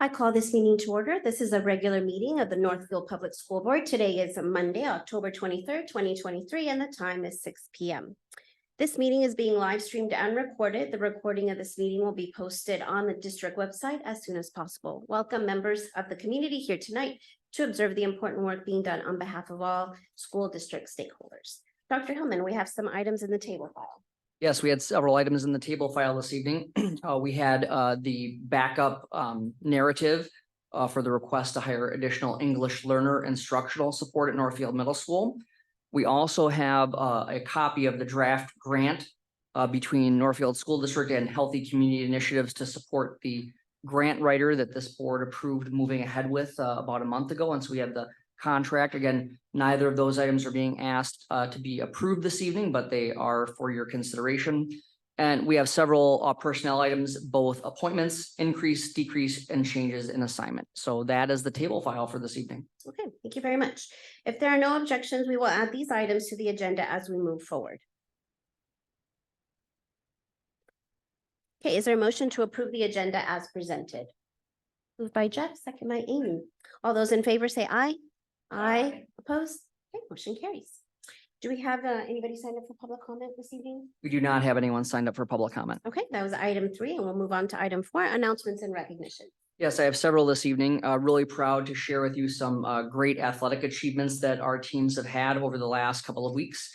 I call this meeting to order. This is a regular meeting of the Northfield Public School Board. Today is Monday, October 23rd, 2023, and the time is 6 p.m. This meeting is being live streamed and recorded. The recording of this meeting will be posted on the district website as soon as possible. Welcome members of the community here tonight to observe the important work being done on behalf of all school district stakeholders. Dr. Hillman, we have some items in the table file. Yes, we had several items in the table file this evening. We had the backup narrative for the request to hire additional English learner instructional support at Northfield Middle School. We also have a copy of the draft grant between Northfield School District and Healthy Community Initiatives to support the grant writer that this board approved moving ahead with about a month ago. And so we have the contract. Again, neither of those items are being asked to be approved this evening, but they are for your consideration. And we have several personnel items, both appointments, increase, decrease, and changes in assignment. So that is the table file for this evening. Okay, thank you very much. If there are no objections, we will add these items to the agenda as we move forward. Okay, is there a motion to approve the agenda as presented? Moved by Jeff, second by Amy. All those in favor say aye. Aye. Opposed? Okay, motion carries. Do we have anybody signed up for public comment this evening? We do not have anyone signed up for public comment. Okay, that was item 3, and we'll move on to item 4, announcements and recognition. Yes, I have several this evening. Really proud to share with you some great athletic achievements that our teams have had over the last couple of weeks.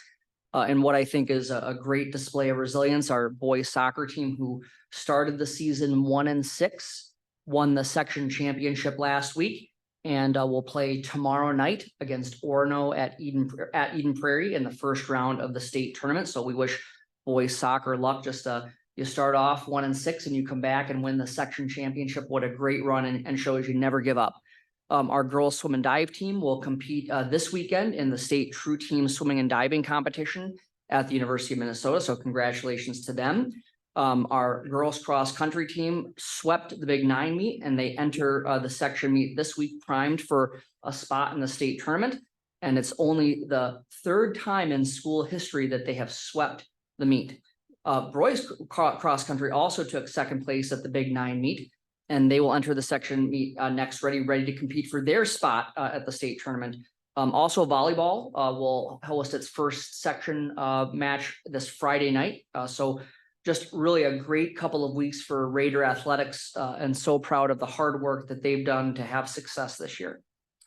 And what I think is a great display of resilience, our boys soccer team, who started the season 1-6, won the section championship last week, and will play tomorrow night against Orono at Eden Prairie in the first round of the state tournament. So we wish boys soccer luck. Just you start off 1-6 and you come back and win the section championship. What a great run, and shows you never give up. Our girls swim and dive team will compete this weekend in the state true team swimming and diving competition at the University of Minnesota. So congratulations to them. Our girls cross country team swept the Big 9 meet, and they enter the section meet this week, primed for a spot in the state tournament. And it's only the 3rd time in school history that they have swept the meet. Boys cross country also took 2nd place at the Big 9 meet, and they will enter the section meet next, ready to compete for their spot at the state tournament. Also, volleyball will host its first section match this Friday night. So just really a great couple of weeks for Raider athletics, and so proud of the hard work that they've done to have success this year.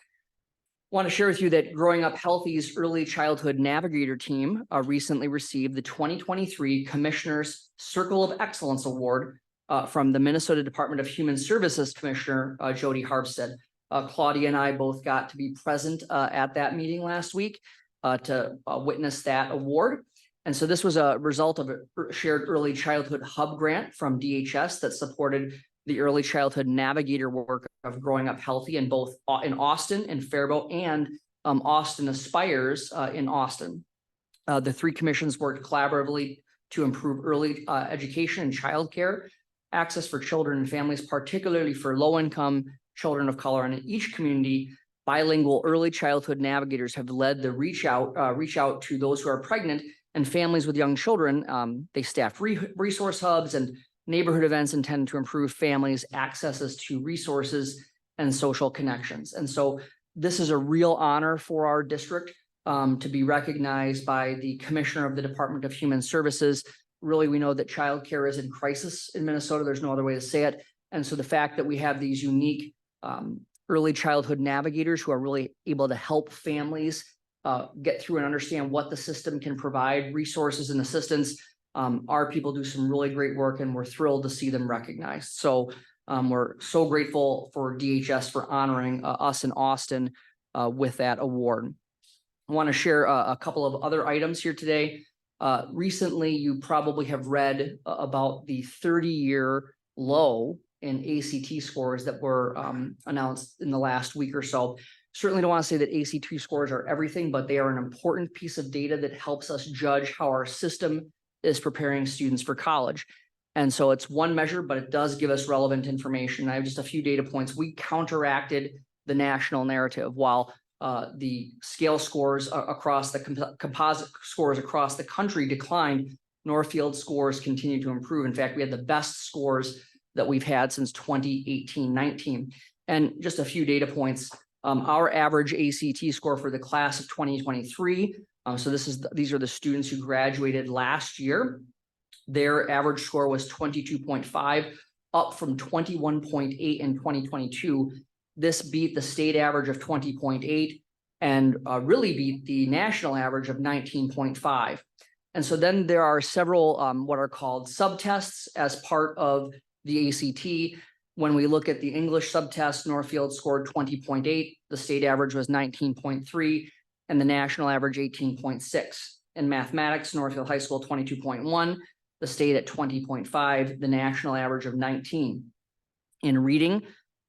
I want to share with you that Growing Up Healthy's Early Childhood Navigator team recently received the 2023 Commissioner's Circle of Excellence Award from the Minnesota Department of Human Services Commissioner Jody Harpstead. Claudia and I both got to be present at that meeting last week to witness that award. And so this was a result of a shared early childhood hub grant from DHS that supported the early childhood navigator work of Growing Up Healthy in both in Austin and Faribault, and Austin Aspires in Austin. The 3 commissions worked collaboratively to improve early education and childcare access for children and families, particularly for low-income children of color. And in each community, bilingual early childhood navigators have led the reach out to those who are pregnant and families with young children. They staff resource hubs and neighborhood events intended to improve families' accesses to resources and social connections. And so this is a real honor for our district to be recognized by the Commissioner of the Department of Human Services. Really, we know that childcare is in crisis in Minnesota. There's no other way to say it. And so the fact that we have these unique early childhood navigators who are really able to help families get through and understand what the system can provide, resources and assistance. Our people do some really great work, and we're thrilled to see them recognized. So we're so grateful for DHS for honoring us in Austin with that award. I want to share a couple of other items here today. Recently, you probably have read about the 30-year low in ACT scores that were announced in the last week or so. Certainly don't want to say that ACT scores are everything, but they are an important piece of data that helps us judge how our system is preparing students for college. And so it's one measure, but it does give us relevant information. I have just a few data points. We counteracted the national narrative. While the scale scores across the composite scores across the country declined, Northfield scores continue to improve. In fact, we had the best scores that we've had since 2018-19. And just a few data points. Our average ACT score for the class of 2023. So these are the students who graduated last year. Their average score was 22.5, up from 21.8 in 2022. This beat the state average of 20.8 and really beat the national average of 19.5. And so then there are several what are called subtests as part of the ACT. When we look at the English subtest, Northfield scored 20.8, the state average was 19.3, and the national average 18.6. In mathematics, Northfield High School 22.1, the state at 20.5, the national average of 19. In reading,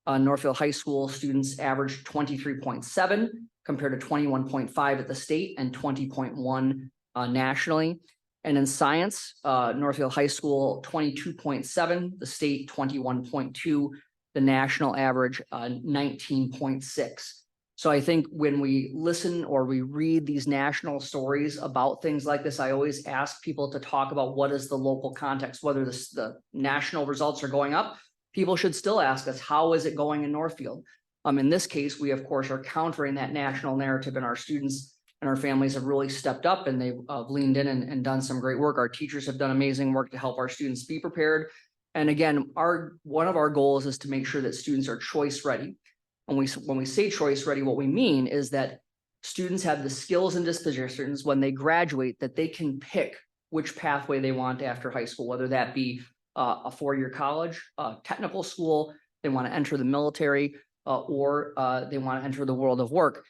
Northfield High School students averaged 23.7 compared to 21.5 at the state and 20.1 nationally. And in science, Northfield High School 22.7, the state 21.2, the national average 19.6. So I think when we listen or we read these national stories about things like this, I always ask people to talk about what is the local context, whether the national results are going up. People should still ask us, how is it going in Northfield? In this case, we of course are countering that national narrative, and our students and our families have really stepped up and they've leaned in and done some great work. Our teachers have done amazing work to help our students be prepared. And again, one of our goals is to make sure that students are choice ready. And when we say choice ready, what we mean is that students have the skills and dispositions when they graduate that they can pick which pathway they want after high school, whether that be a four-year college, technical school, they want to enter the military, or they want to enter the world of work.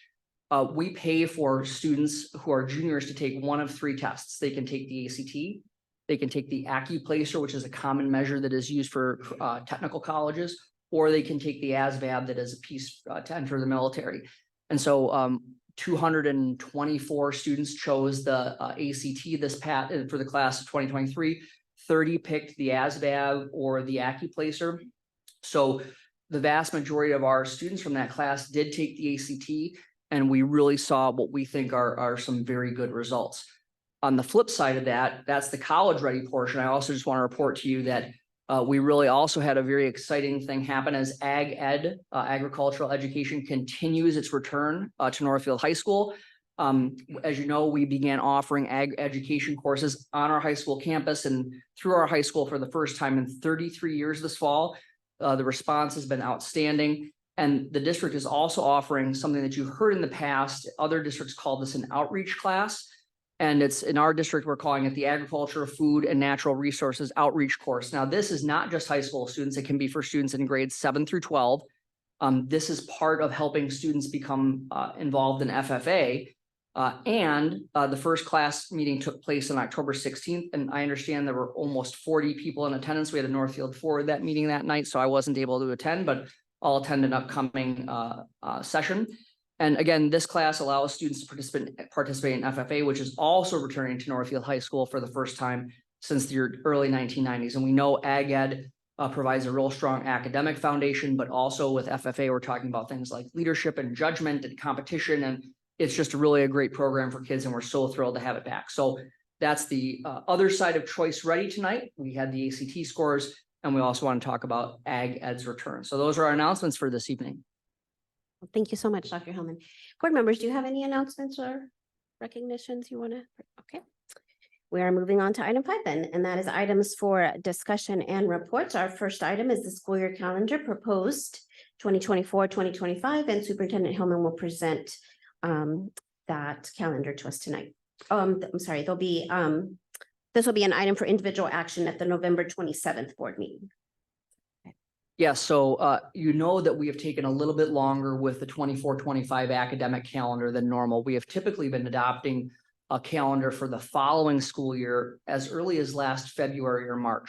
We pay for students who are juniors to take one of three tests. They can take the ACT, they can take the AccuPlacer, which is a common measure that is used for technical colleges, or they can take the ASVAB, that is a piece to enter the military. And so 224 students chose the ACT this path for the class of 2023. 30 picked the ASVAB or the AccuPlacer. So the vast majority of our students from that class did take the ACT, and we really saw what we think are some very good results. On the flip side of that, that's the college ready portion. I also just want to report to you that we really also had a very exciting thing happen as Ag Ed, agricultural education, continues its return to Northfield High School. As you know, we began offering ag education courses on our high school campus and through our high school for the first time in 33 years this fall. The response has been outstanding. And the district is also offering something that you've heard in the past. Other districts call this an outreach class. And it's in our district, we're calling it the Agriculture, Food, and Natural Resources Outreach Course. Now, this is not just high school students. It can be for students in grades 7 through 12. This is part of helping students become involved in FFA. The first class meeting took place on October 16th. And I understand there were almost 40 people in attendance. We had a Northfield forward that meeting that night, so I wasn't able to attend, but I'll attend an upcoming session. And again, this class allows students to participate in FFA, which is also returning to Northfield High School for the first time since the early 1990s. And we know Ag Ed provides a real strong academic foundation, but also with FFA, we're talking about things like leadership and judgment and competition. And it's just really a great program for kids, and we're so thrilled to have it back. So that's the other side of Choice Ready tonight. We had the ACT scores, and we also want to talk about Ag Ed's return. So those are our announcements for this evening. Thank you so much, Dr. Hillman. Board members, do you have any announcements or recognitions you want to? Okay. We are moving on to item 5 then, and that is items for discussion and reports. Our first item is the school year calendar proposed 2024-2025, and Superintendent Hillman will present that calendar to us tonight. I'm sorry, this will be an item for individual action at the November 27th board meeting. Yeah, so you know that we have taken a little bit longer with the 24-25 academic calendar than normal. We have typically been adopting a calendar for the following school year as early as last February or March.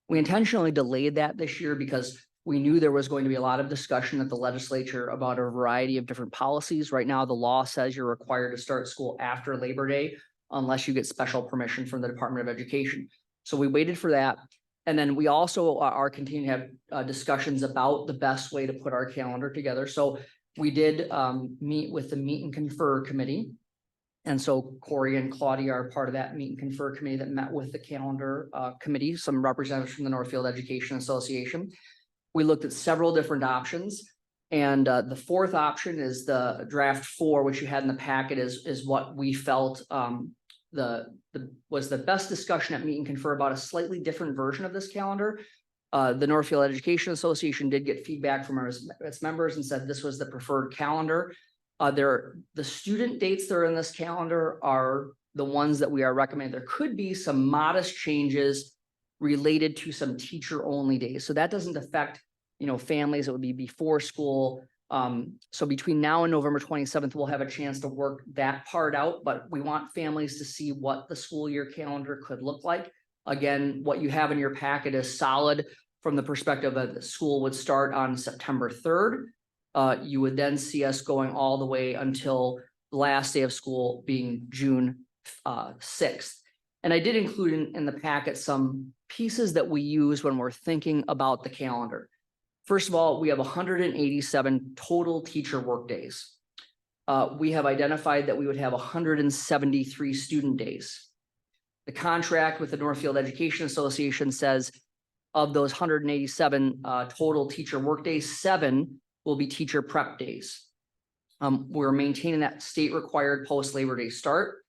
We intentionally delayed that this year because we knew there was going to be a lot of discussion at the legislature about a variety of different policies. Right now, the law says you're required to start school after Labor Day unless you get special permission from the Department of Education. So we waited for that. And then we also are continuing to have discussions about the best way to put our calendar together. So we did meet with the Meet and Confer Committee. And so Corey and Claudia are part of that meet and confer committee that met with the calendar committee, some representatives from the Northfield Education Association. We looked at several different options. And the fourth option is the draft 4, which you had in the packet is what we felt was the best discussion at meet and confer about a slightly different version of this calendar. The Northfield Education Association did get feedback from its members and said this was the preferred calendar. The student dates that are in this calendar are the ones that we are recommending. There could be some modest changes related to some teacher-only days. So that doesn't affect, families. It would be before school. So between now and November 27th, we'll have a chance to work that part out, but we want families to see what the school year calendar could look like. Again, what you have in your packet is solid from the perspective that the school would start on September 3rd. You would then see us going all the way until the last day of school being June 6th. And I did include in the packet some pieces that we use when we're thinking about the calendar. First of all, we have 187 total teacher workdays. We have identified that we would have 173 student days. The contract with the Northfield Education Association says of those 187 total teacher workdays, 7 will be teacher prep days. We're maintaining that state required post-Labor Day start.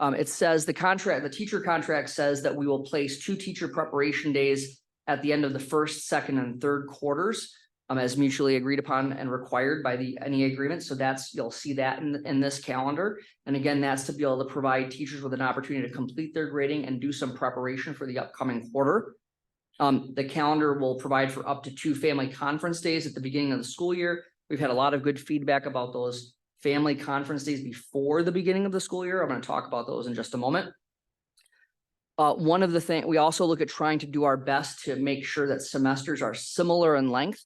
It says the teacher contract says that we will place 2 teacher preparation days at the end of the first, second, and third quarters, as mutually agreed upon and required by any agreement. So you'll see that in this calendar. And again, that's to be able to provide teachers with an opportunity to complete their grading and do some preparation for the upcoming quarter. The calendar will provide for up to 2 family conference days at the beginning of the school year. We've had a lot of good feedback about those family conference days before the beginning of the school year. I'm going to talk about those in just a moment. One of the things, we also look at trying to do our best to make sure that semesters are similar in length.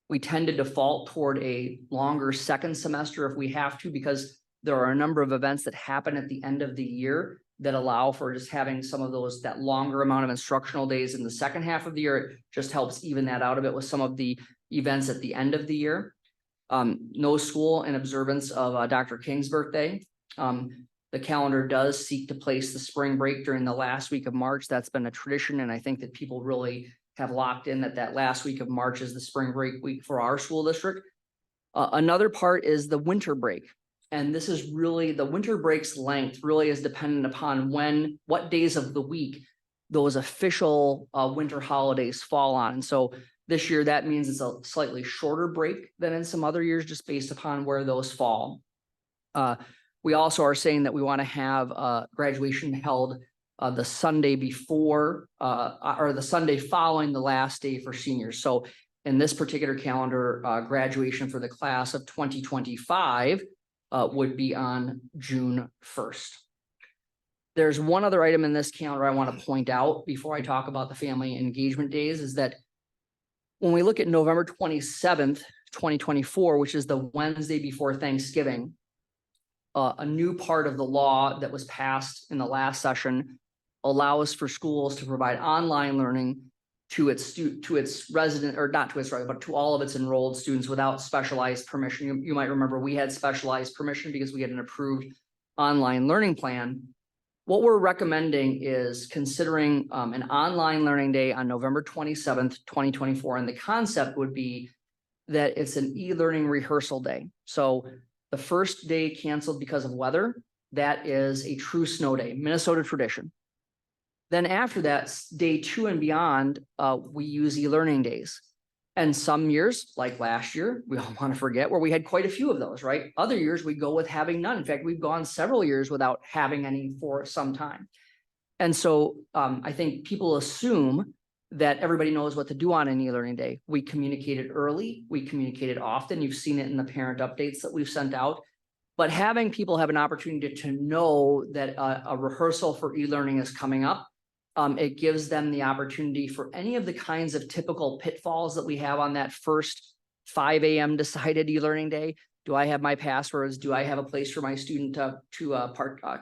We tend to default toward a longer second semester if we have to, because there are a number of events that happen at the end of the year that allow for just having some of that longer amount of instructional days in the second half of the year. It just helps even that out a bit with some of the events at the end of the year. No school in observance of Dr. King's birthday. The calendar does seek to place the spring break during the last week of March. That's been a tradition, and I think that people really have locked in that last week of March is the spring break week for our school district. Another part is the winter break. And this is really, the winter break's length really is dependent upon what days of the week those official winter holidays fall on. And so this year, that means it's a slightly shorter break than in some other years, just based upon where those fall. We also are saying that we want to have graduation held the Sunday before or the Sunday following the last day for seniors. So in this particular calendar, graduation for the class of 2025 would be on June 1st. There's one other item in this calendar I want to point out before I talk about the family engagement days, is that when we look at November 27th, 2024, which is the Wednesday before Thanksgiving, a new part of the law that was passed in the last session allows for schools to provide online learning to its resident, or not to its resident, but to all of its enrolled students without specialized permission. You might remember we had specialized permission because we had an approved online learning plan. What we're recommending is considering an online learning day on November 27th, 2024. And the concept would be that it's an e-learning rehearsal day. So the first day canceled because of weather, that is a true snow day, Minnesota tradition. Then after that, day 2 and beyond, we use e-learning days. And some years, like last year, we all want to forget, where we had quite a few of those, right? Other years we go with having none. In fact, we've gone several years without having any for some time. And so I think people assume that everybody knows what to do on an e-learning day. We communicated early, we communicated often. You've seen it in the parent updates that we've sent out. But having people have an opportunity to know that a rehearsal for e-learning is coming up, it gives them the opportunity for any of the kinds of typical pitfalls that we have on that first 5 a.m. decided e-learning day. Do I have my passwords? Do I have a place for my student to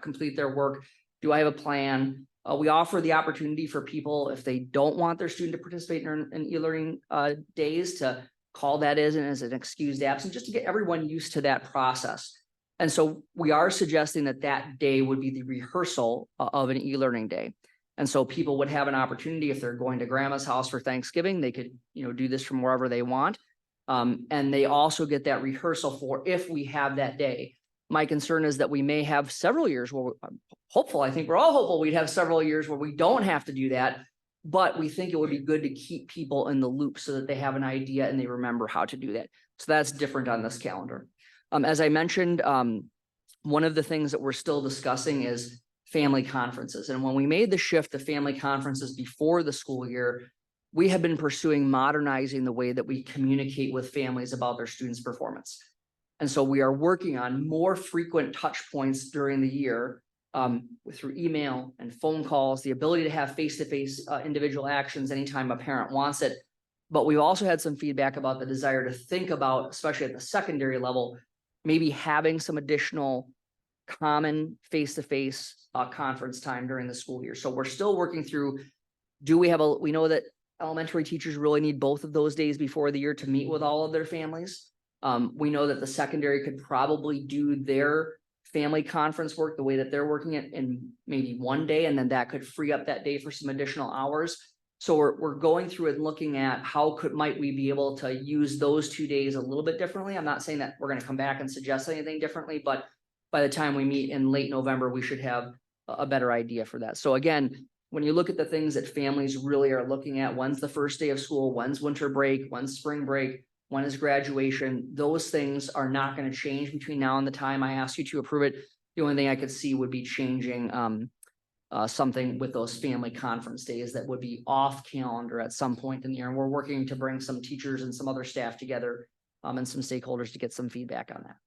complete their work? Do I have a plan? We offer the opportunity for people, if they don't want their student to participate in e-learning days, to call that as an excused absence, just to get everyone used to that process. And so we are suggesting that that day would be the rehearsal of an e-learning day. And so people would have an opportunity, if they're going to grandma's house for Thanksgiving, they could, do this from wherever they want. And they also get that rehearsal for if we have that day. My concern is that we may have several years where I think we're all hopeful we'd have several years where we don't have to do that. But we think it would be good to keep people in the loop so that they have an idea and they remember how to do that. So that's different on this calendar. As I mentioned, one of the things that we're still discussing is family conferences. And when we made the shift to family conferences before the school year, we have been pursuing modernizing the way that we communicate with families about their students' performance. And so we are working on more frequent touch points during the year through email and phone calls, the ability to have face-to-face individual actions anytime a parent wants it. But we've also had some feedback about the desire to think about, especially at the secondary level, maybe having some additional common face-to-face conference time during the school year. So we're still working through, we know that elementary teachers really need both of those days before the year to meet with all of their families. We know that the secondary could probably do their family conference work the way that they're working it in maybe one day, and then that could free up that day for some additional hours. So we're going through and looking at how might we be able to use those 2 days a little bit differently. I'm not saying that we're going to come back and suggest anything differently, but by the time we meet in late November, we should have a better idea for that. So again, when you look at the things that families really are looking at, when's the first day of school, when's winter break, when's spring break, when is graduation, those things are not going to change between now and the time I ask you to approve it. The only thing I could see would be changing something with those family conference days that would be off calendar at some point in the year. And we're working to bring some teachers and some other staff together and some stakeholders to get some feedback on that.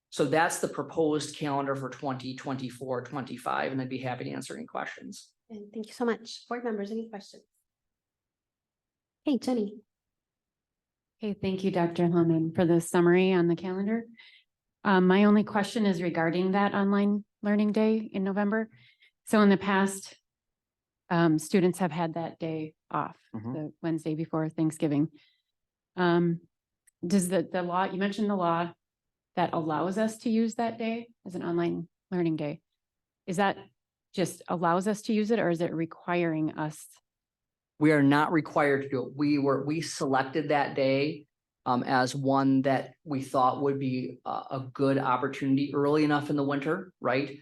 So that's the proposed calendar for 2024-25, and I'd be happy to answer any questions. And thank you so much. Board members, any questions? Hey, Jenny. Okay, thank you, Dr. Hillman, for the summary on the calendar. My only question is regarding that online learning day in November. So in the past, students have had that day off, the Wednesday before Thanksgiving. Does the law, you mentioned the law that allows us to use that day as an online learning day. Is that just allows us to use it, or is it requiring us? We are not required to do it. We selected that day as one that we thought would be a good opportunity early enough in the winter, right?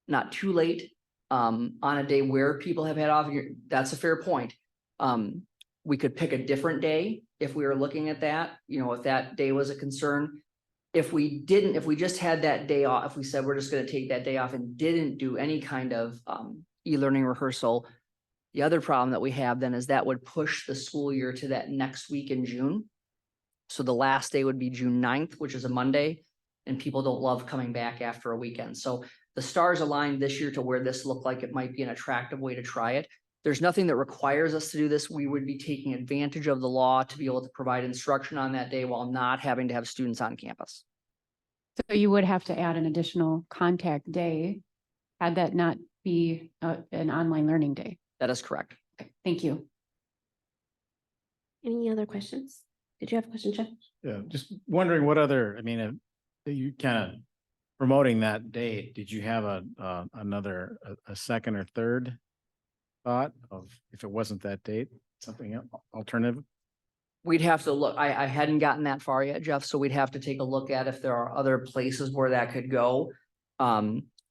Not too late on a day where people have had off. That's a fair point. We could pick a different day if we were looking at that, if that day was a concern. If we just had that day off, if we said we're just going to take that day off and didn't do any kind of e-learning rehearsal, the other problem that we have then is that would push the school year to that next week in June. So the last day would be June 9th, which is a Monday, and people don't love coming back after a weekend. So the stars aligned this year to where this looked like it might be an attractive way to try it. There's nothing that requires us to do this. We would be taking advantage of the law to be able to provide instruction on that day while not having to have students on campus. So you would have to add an additional contact day, had that not be an online learning day. That is correct. Okay, thank you. Any other questions? Did you have a question, Jeff? Yeah, just wondering what other, you kind of promoting that date, did you have another second or third thought of if it wasn't that date, something else, alternative? We'd have to look. I hadn't gotten that far yet, Jeff, so we'd have to take a look at if there are other places where that could go.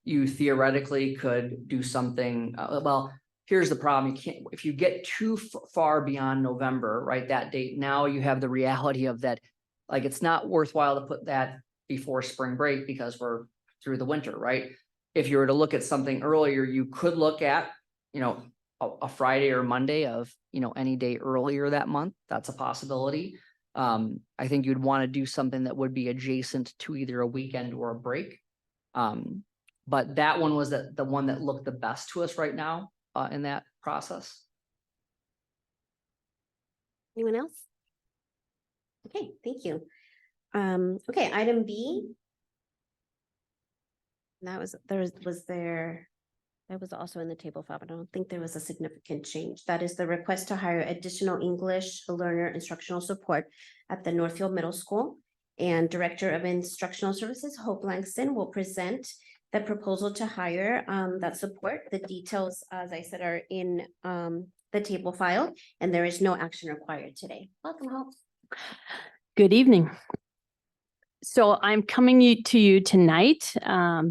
You theoretically could do something, well, here's the problem. You can't, if you get too far beyond November, right, that date, now you have the reality of that, like, it's not worthwhile to put that before spring break because we're through the winter, right? If you were to look at something earlier, you could look at, a Friday or Monday of, any day earlier that month. That's a possibility. I think you'd want to do something that would be adjacent to either a weekend or a break. But that one was the one that looked the best to us right now in that process. Anyone else? Okay, thank you. Okay, item B. That was also in the table file, but I don't think there was a significant change. That is the request to hire additional English learner instructional support at the Northfield Middle School And Director of Instructional Services, Hope Langston, will present the proposal to hire that support. The details, as I said, are in the table file, and there is no action required today. Welcome, Hope. Good evening. So I'm coming to you tonight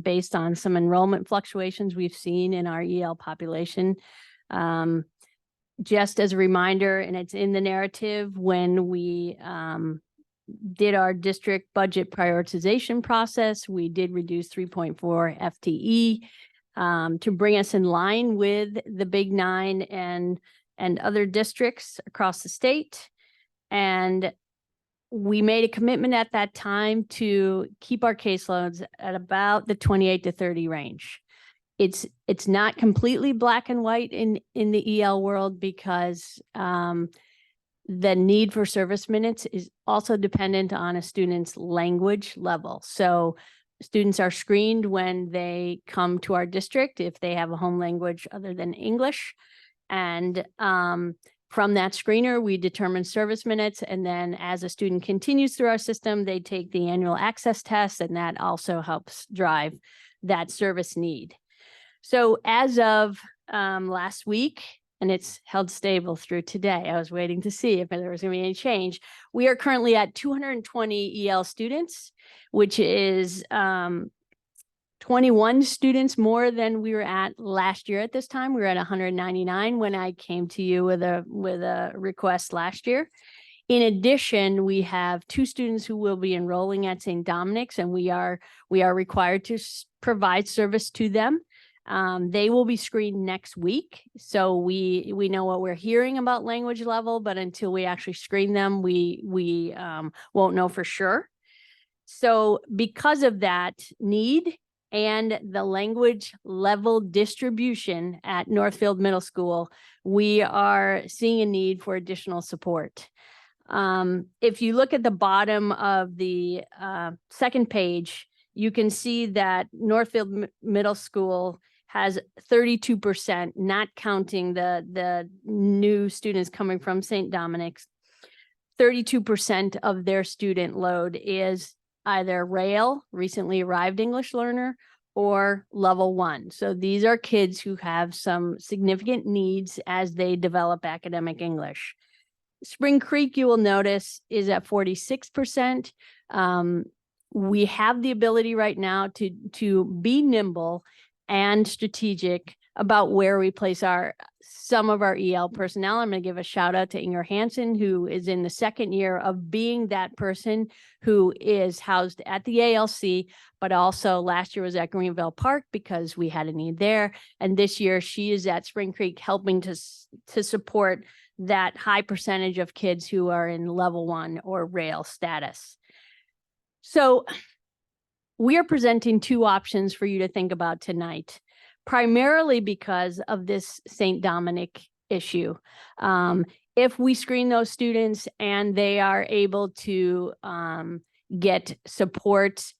based on some enrollment fluctuations we've seen in our EL population. Just as a reminder, and it's in the narrative, when we did our district budget prioritization process, we did reduce 3.4 FTE to bring us in line with the Big Nine and other districts across the state. And we made a commitment at that time to keep our caseloads at about the 28 to 30 range. It's not completely black and white in the EL world, because the need for service minutes is also dependent on a student's language level. So students are screened when they come to our district if they have a home language other than English. And from that screener, we determine service minutes. And then as a student continues through our system, they take the annual access test, and that also helps drive that service need. So as of last week, and it's held stable through today, I was waiting to see if there was going to be any change. We are currently at 220 EL students, which is 21 students more than we were at last year at this time. We were at 199 when I came to you with a request last year. In addition, we have 2 students who will be enrolling at St. Dominic's, and we are required to provide service to them. They will be screened next week. So we know what we're hearing about language level, but until we actually screen them, we won't know for sure. So because of that need and the language level distribution at Northfield Middle School, we are seeing a need for additional support. If you look at the bottom of the second page, you can see that Northfield Middle School has 32%, not counting the new students coming from St. Dominic's. 32% of their student load is either RAIL, recently arrived English learner, or level 1. So these are kids who have some significant needs as they develop academic English. Spring Creek, you will notice, is at 46%. We have the ability right now to be nimble and strategic about where we place some of our EL personnel. I'm going to give a shout out to Inger Hansen, who is in the second year of being that person who is housed at the ALC, but also last year was at Greenville Park because we had a need there. And this year she is at Spring Creek helping to support that high percentage of kids who are in level 1 or RAIL status. So we are presenting 2 options for you to think about tonight, primarily because of this St. Dominic issue. If we screen those students and they are able to get support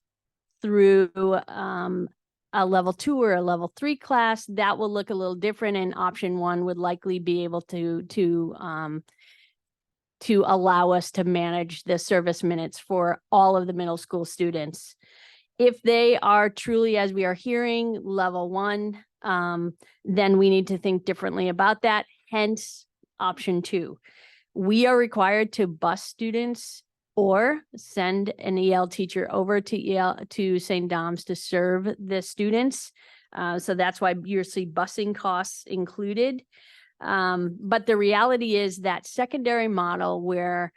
through a level 2 or a level 3 class, that will look a little different, and option 1 would likely be able to allow us to manage the service minutes for all of the middle school students. If they are truly, as we are hearing, level 1, then we need to think differently about that, hence option 2. We are required to bus students or send an EL teacher over to St. Dom's to serve the students. So that's why you see busing costs included. But the reality is that secondary model where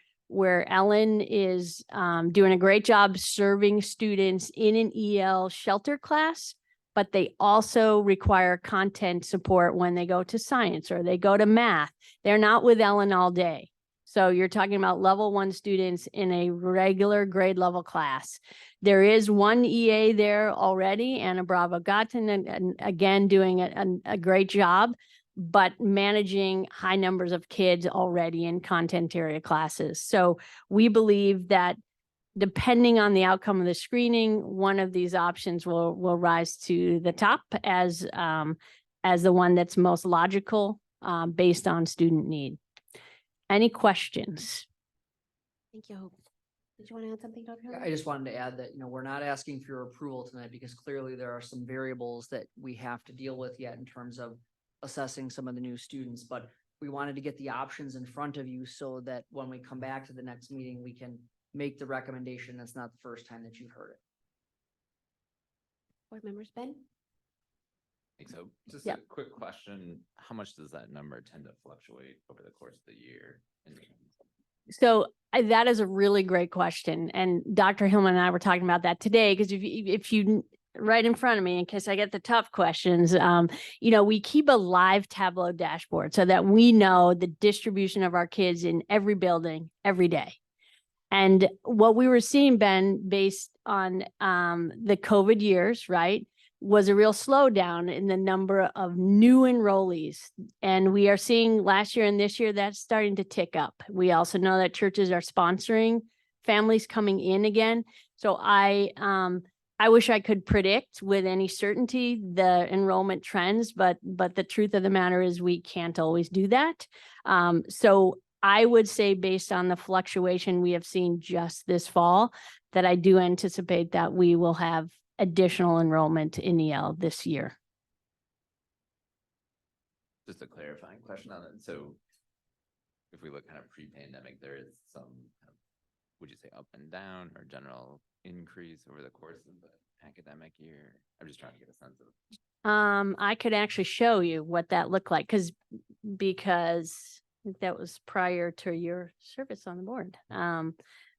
Ellen is doing a great job serving students in an EL shelter class, but they also require content support when they go to science or they go to math. They're not with Ellen all day. So you're talking about level 1 students in a regular grade level class. There is one EA there already, Anna Bravo Gotten, and again, doing a great job, but managing high numbers of kids already in content area classes. So we believe that depending on the outcome of the screening, one of these options will rise to the top as the one that's most logical based on student need. Any questions? Thank you, Hope. Did you want to add something, Dr. Yeah, Hiller? I just wanted to add that, we're not asking for your approval tonight because clearly there are some variables that we have to deal with yet in terms of assessing some of the new students, but we wanted to get the options in front of you so that when we come back to the next meeting, we can make the recommendation. That's not the first time that you've heard it. Board members, Ben? think so. Just Yep. a quick question. How much does that number tend to fluctuate over the course of the year? So that is a really great question. And Dr. Hillman and I were talking about that today, because if you right in front of me, in case I get the tough questions, we keep a live Tableau dashboard so that we know the distribution of our kids in every building every day. And what we were seeing, Ben, based on the COVID years, right, was a real slowdown in the number of new enrollees. And we are seeing last year and this year that's starting to tick up. We also know that churches are sponsoring families coming in again. So I wish I could predict with any certainty the enrollment trends, but the truth of the matter is we can't always do that. So I would say, based on the fluctuation we have seen just this fall, that I do anticipate that we will have additional enrollment in EL this year. Just a clarifying question on it. So if we look kind of pre-pandemic, there is some, would you say up and down or general increase over the course of the academic year? I'm just trying to get a sense of. I could actually show you what that looked like because that was prior to your service on the board.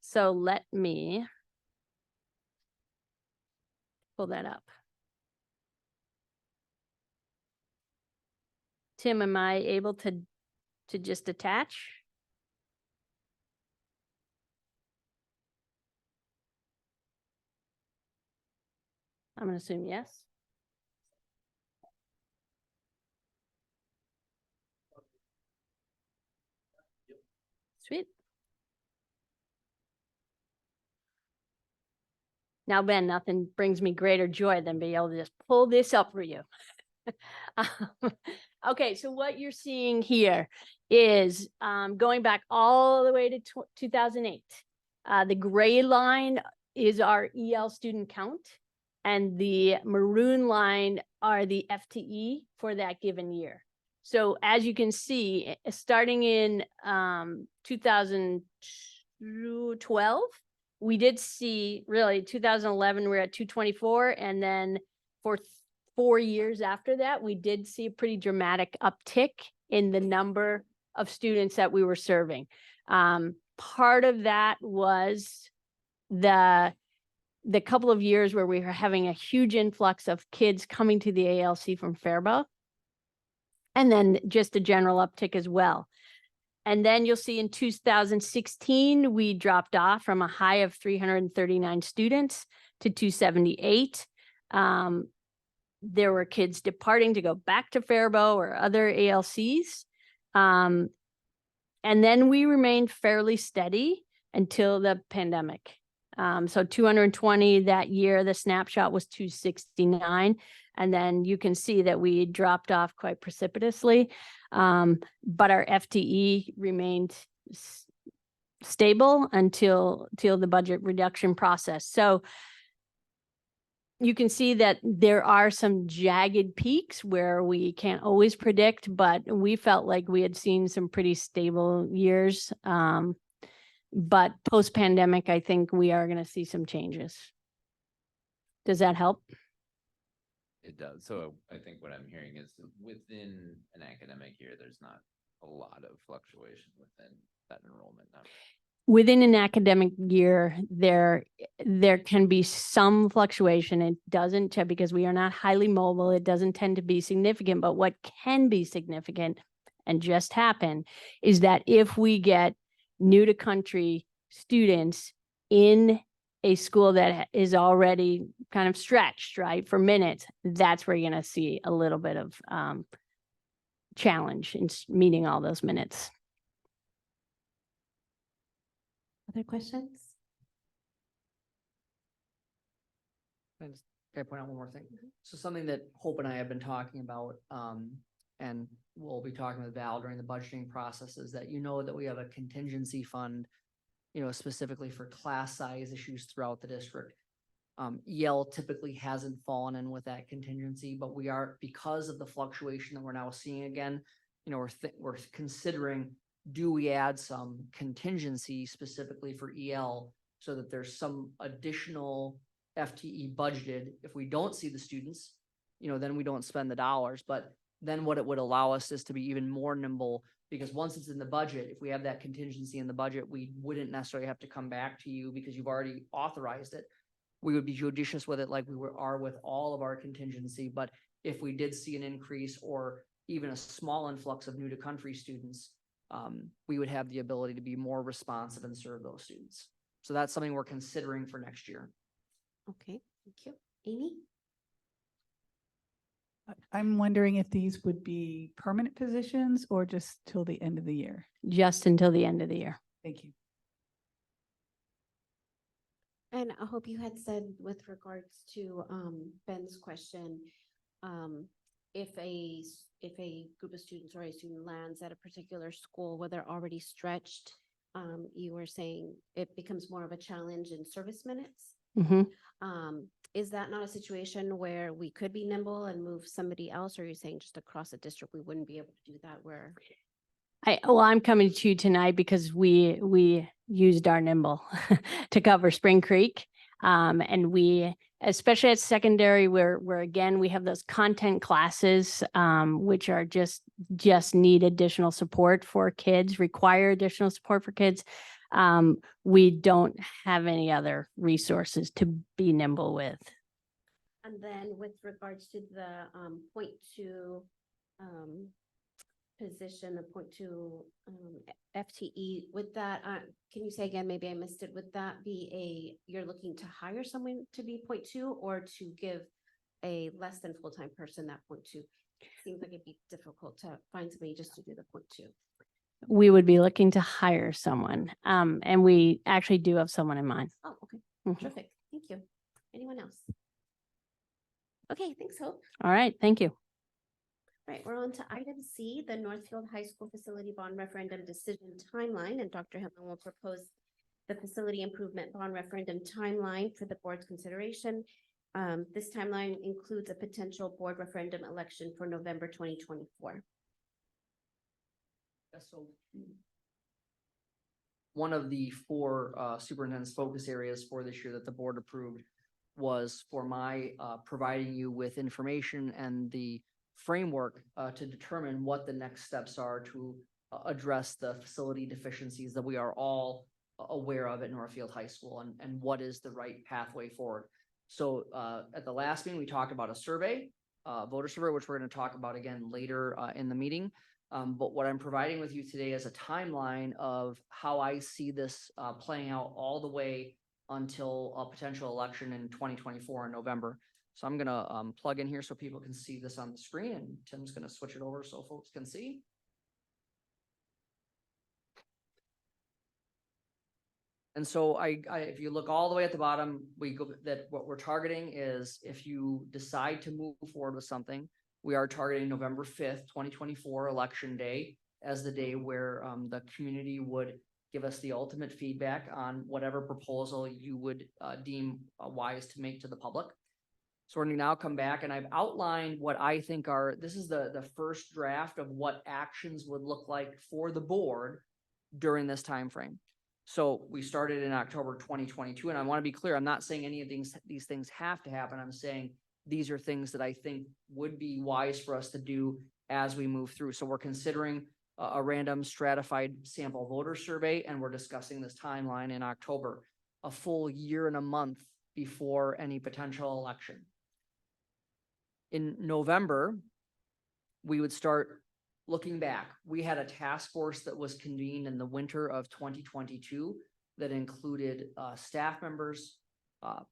So let me pull that up. Tim, am I able to just attach? I'm gonna assume yes. Sweet. Now, Ben, nothing brings me greater joy than being able to just pull this up for you. Okay, so what you're seeing here is going back all the way to 2008. The gray line is our EL student count, and the maroon line are the FTE for that given year. So as you can see, starting in 2012, we did see really 2011, we're at 224. And then for 4 years after that, we did see a pretty dramatic uptick in the number of students that we were serving. Part of that was the couple of years where we were having a huge influx of kids coming to the ALC from Faribault, and then just a general uptick as well. And then you'll see in 2016, we dropped off from a high of 339 students to 278. There were kids departing to go back to Faribault or other ALCs. And then we remained fairly steady until the pandemic. So 220 that year, the snapshot was 269. And then you can see that we dropped off quite precipitously. But our FTE remained stable until the budget reduction process. So you can see that there are some jagged peaks where we can't always predict, but we felt like we had seen some pretty stable years. But post-pandemic, I think we are going to see some changes. Does that help? It does. So I think what I'm hearing is within an academic year, there's not a lot of fluctuation within that enrollment number. Within an academic year, there can be some fluctuation. It doesn't, because we are not highly mobile. It doesn't tend to be significant, but what can be significant and just happen is that if we get new to country students in a school that is already kind of stretched, right, for minutes, that's where you're going to see a little bit of challenge in meeting all those minutes. Other questions? Can I point out one more thing? So something that Hope and I have been talking about, and we'll be talking with Val during the budgeting process, is that that we have a contingency fund specifically for class size issues throughout the district. EL typically hasn't fallen in with that contingency, but we are, because of the fluctuation that we're now seeing again, we're considering, do we add some contingency specifically for EL so that there's some additional FTE budgeted? If we don't see the students, then we don't spend the dollars, but then what it would allow us is to be even more nimble, because once it's in the budget, if we have that contingency in the budget, we wouldn't necessarily have to come back to you because you've already authorized it. We would be judicious with it like we are with all of our contingency. But if we did see an increase or even a small influx of new to country students, we would have the ability to be more responsive and serve those students. So that's something we're considering for next year. Okay, thank you. Amy? I'm wondering if these would be permanent positions or just till the end of the year. Just until the end of the year. Thank you. And I hope you had said with regards to Ben's question, if a group of students or a student lands at a particular school where they're already stretched, you were saying it becomes more of a challenge in service minutes. Is that not a situation where we could be nimble and move somebody else? Or are you saying just across the district, we wouldn't be able to do that where? I'm coming to you tonight because we used our nimble to cover Spring Creek. And we, especially at secondary where again, we have those content classes, which are just need additional support for kids, require additional support for kids. We don't have any other resources to be nimble with. And then with regards to the 0.2 position, the 0.2 FTE, would that, can you say again, maybe I missed it, would that be you're looking to hire someone to be 0.2 or to give a less than full-time person that 0.2? Seems like it'd be difficult to find somebody just to do the 0.2. We would be looking to hire someone. And we actually do have someone in mind. Oh, okay, Mhm. terrific, thank you. Anyone else? Okay, thanks, Hope. All right, thank you. Right, we're on to item C, the Northfield High School Facility Bond Referendum Decision Timeline, and Dr. Hillman will propose the Facility Improvement Bond Referendum timeline for the board's consideration. This timeline includes a potential board referendum election for November 2024. So one of the four superintendent's focus areas for this year that the board approved was for my providing you with information and the framework to determine what the next steps are to address the facility deficiencies that we are all aware of at Northfield High School, and what is the right pathway forward. So at the last meeting, we talked about a survey, voter survey, which we're going to talk about again later in the meeting. But what I'm providing with you today is a timeline of how I see this playing out all the way until a potential election in 2024 in November. So I'm gonna plug in here so people can see this on the screen, and Tim's gonna switch it over so folks can see. And so if you look all the way at the bottom, what we're targeting is, if you decide to move forward with something, we are targeting November 5th, 2024 election day as the day where the community would give us the ultimate feedback on whatever proposal you would deem wise to make to the public. So we're going to now come back, and I've outlined what I think this is the first draft of what actions would look like for the board during this time frame. So we started in October 2022, and I want to be clear, I'm not saying any of these things have to happen. I'm saying these are things that I think would be wise for us to do as we move through. So we're considering a random stratified sample voter survey, and we're discussing this timeline in October, a full year and a month before any potential election. In November, we would start looking back. We had a task force that was convened in the winter of 2022 that included staff members,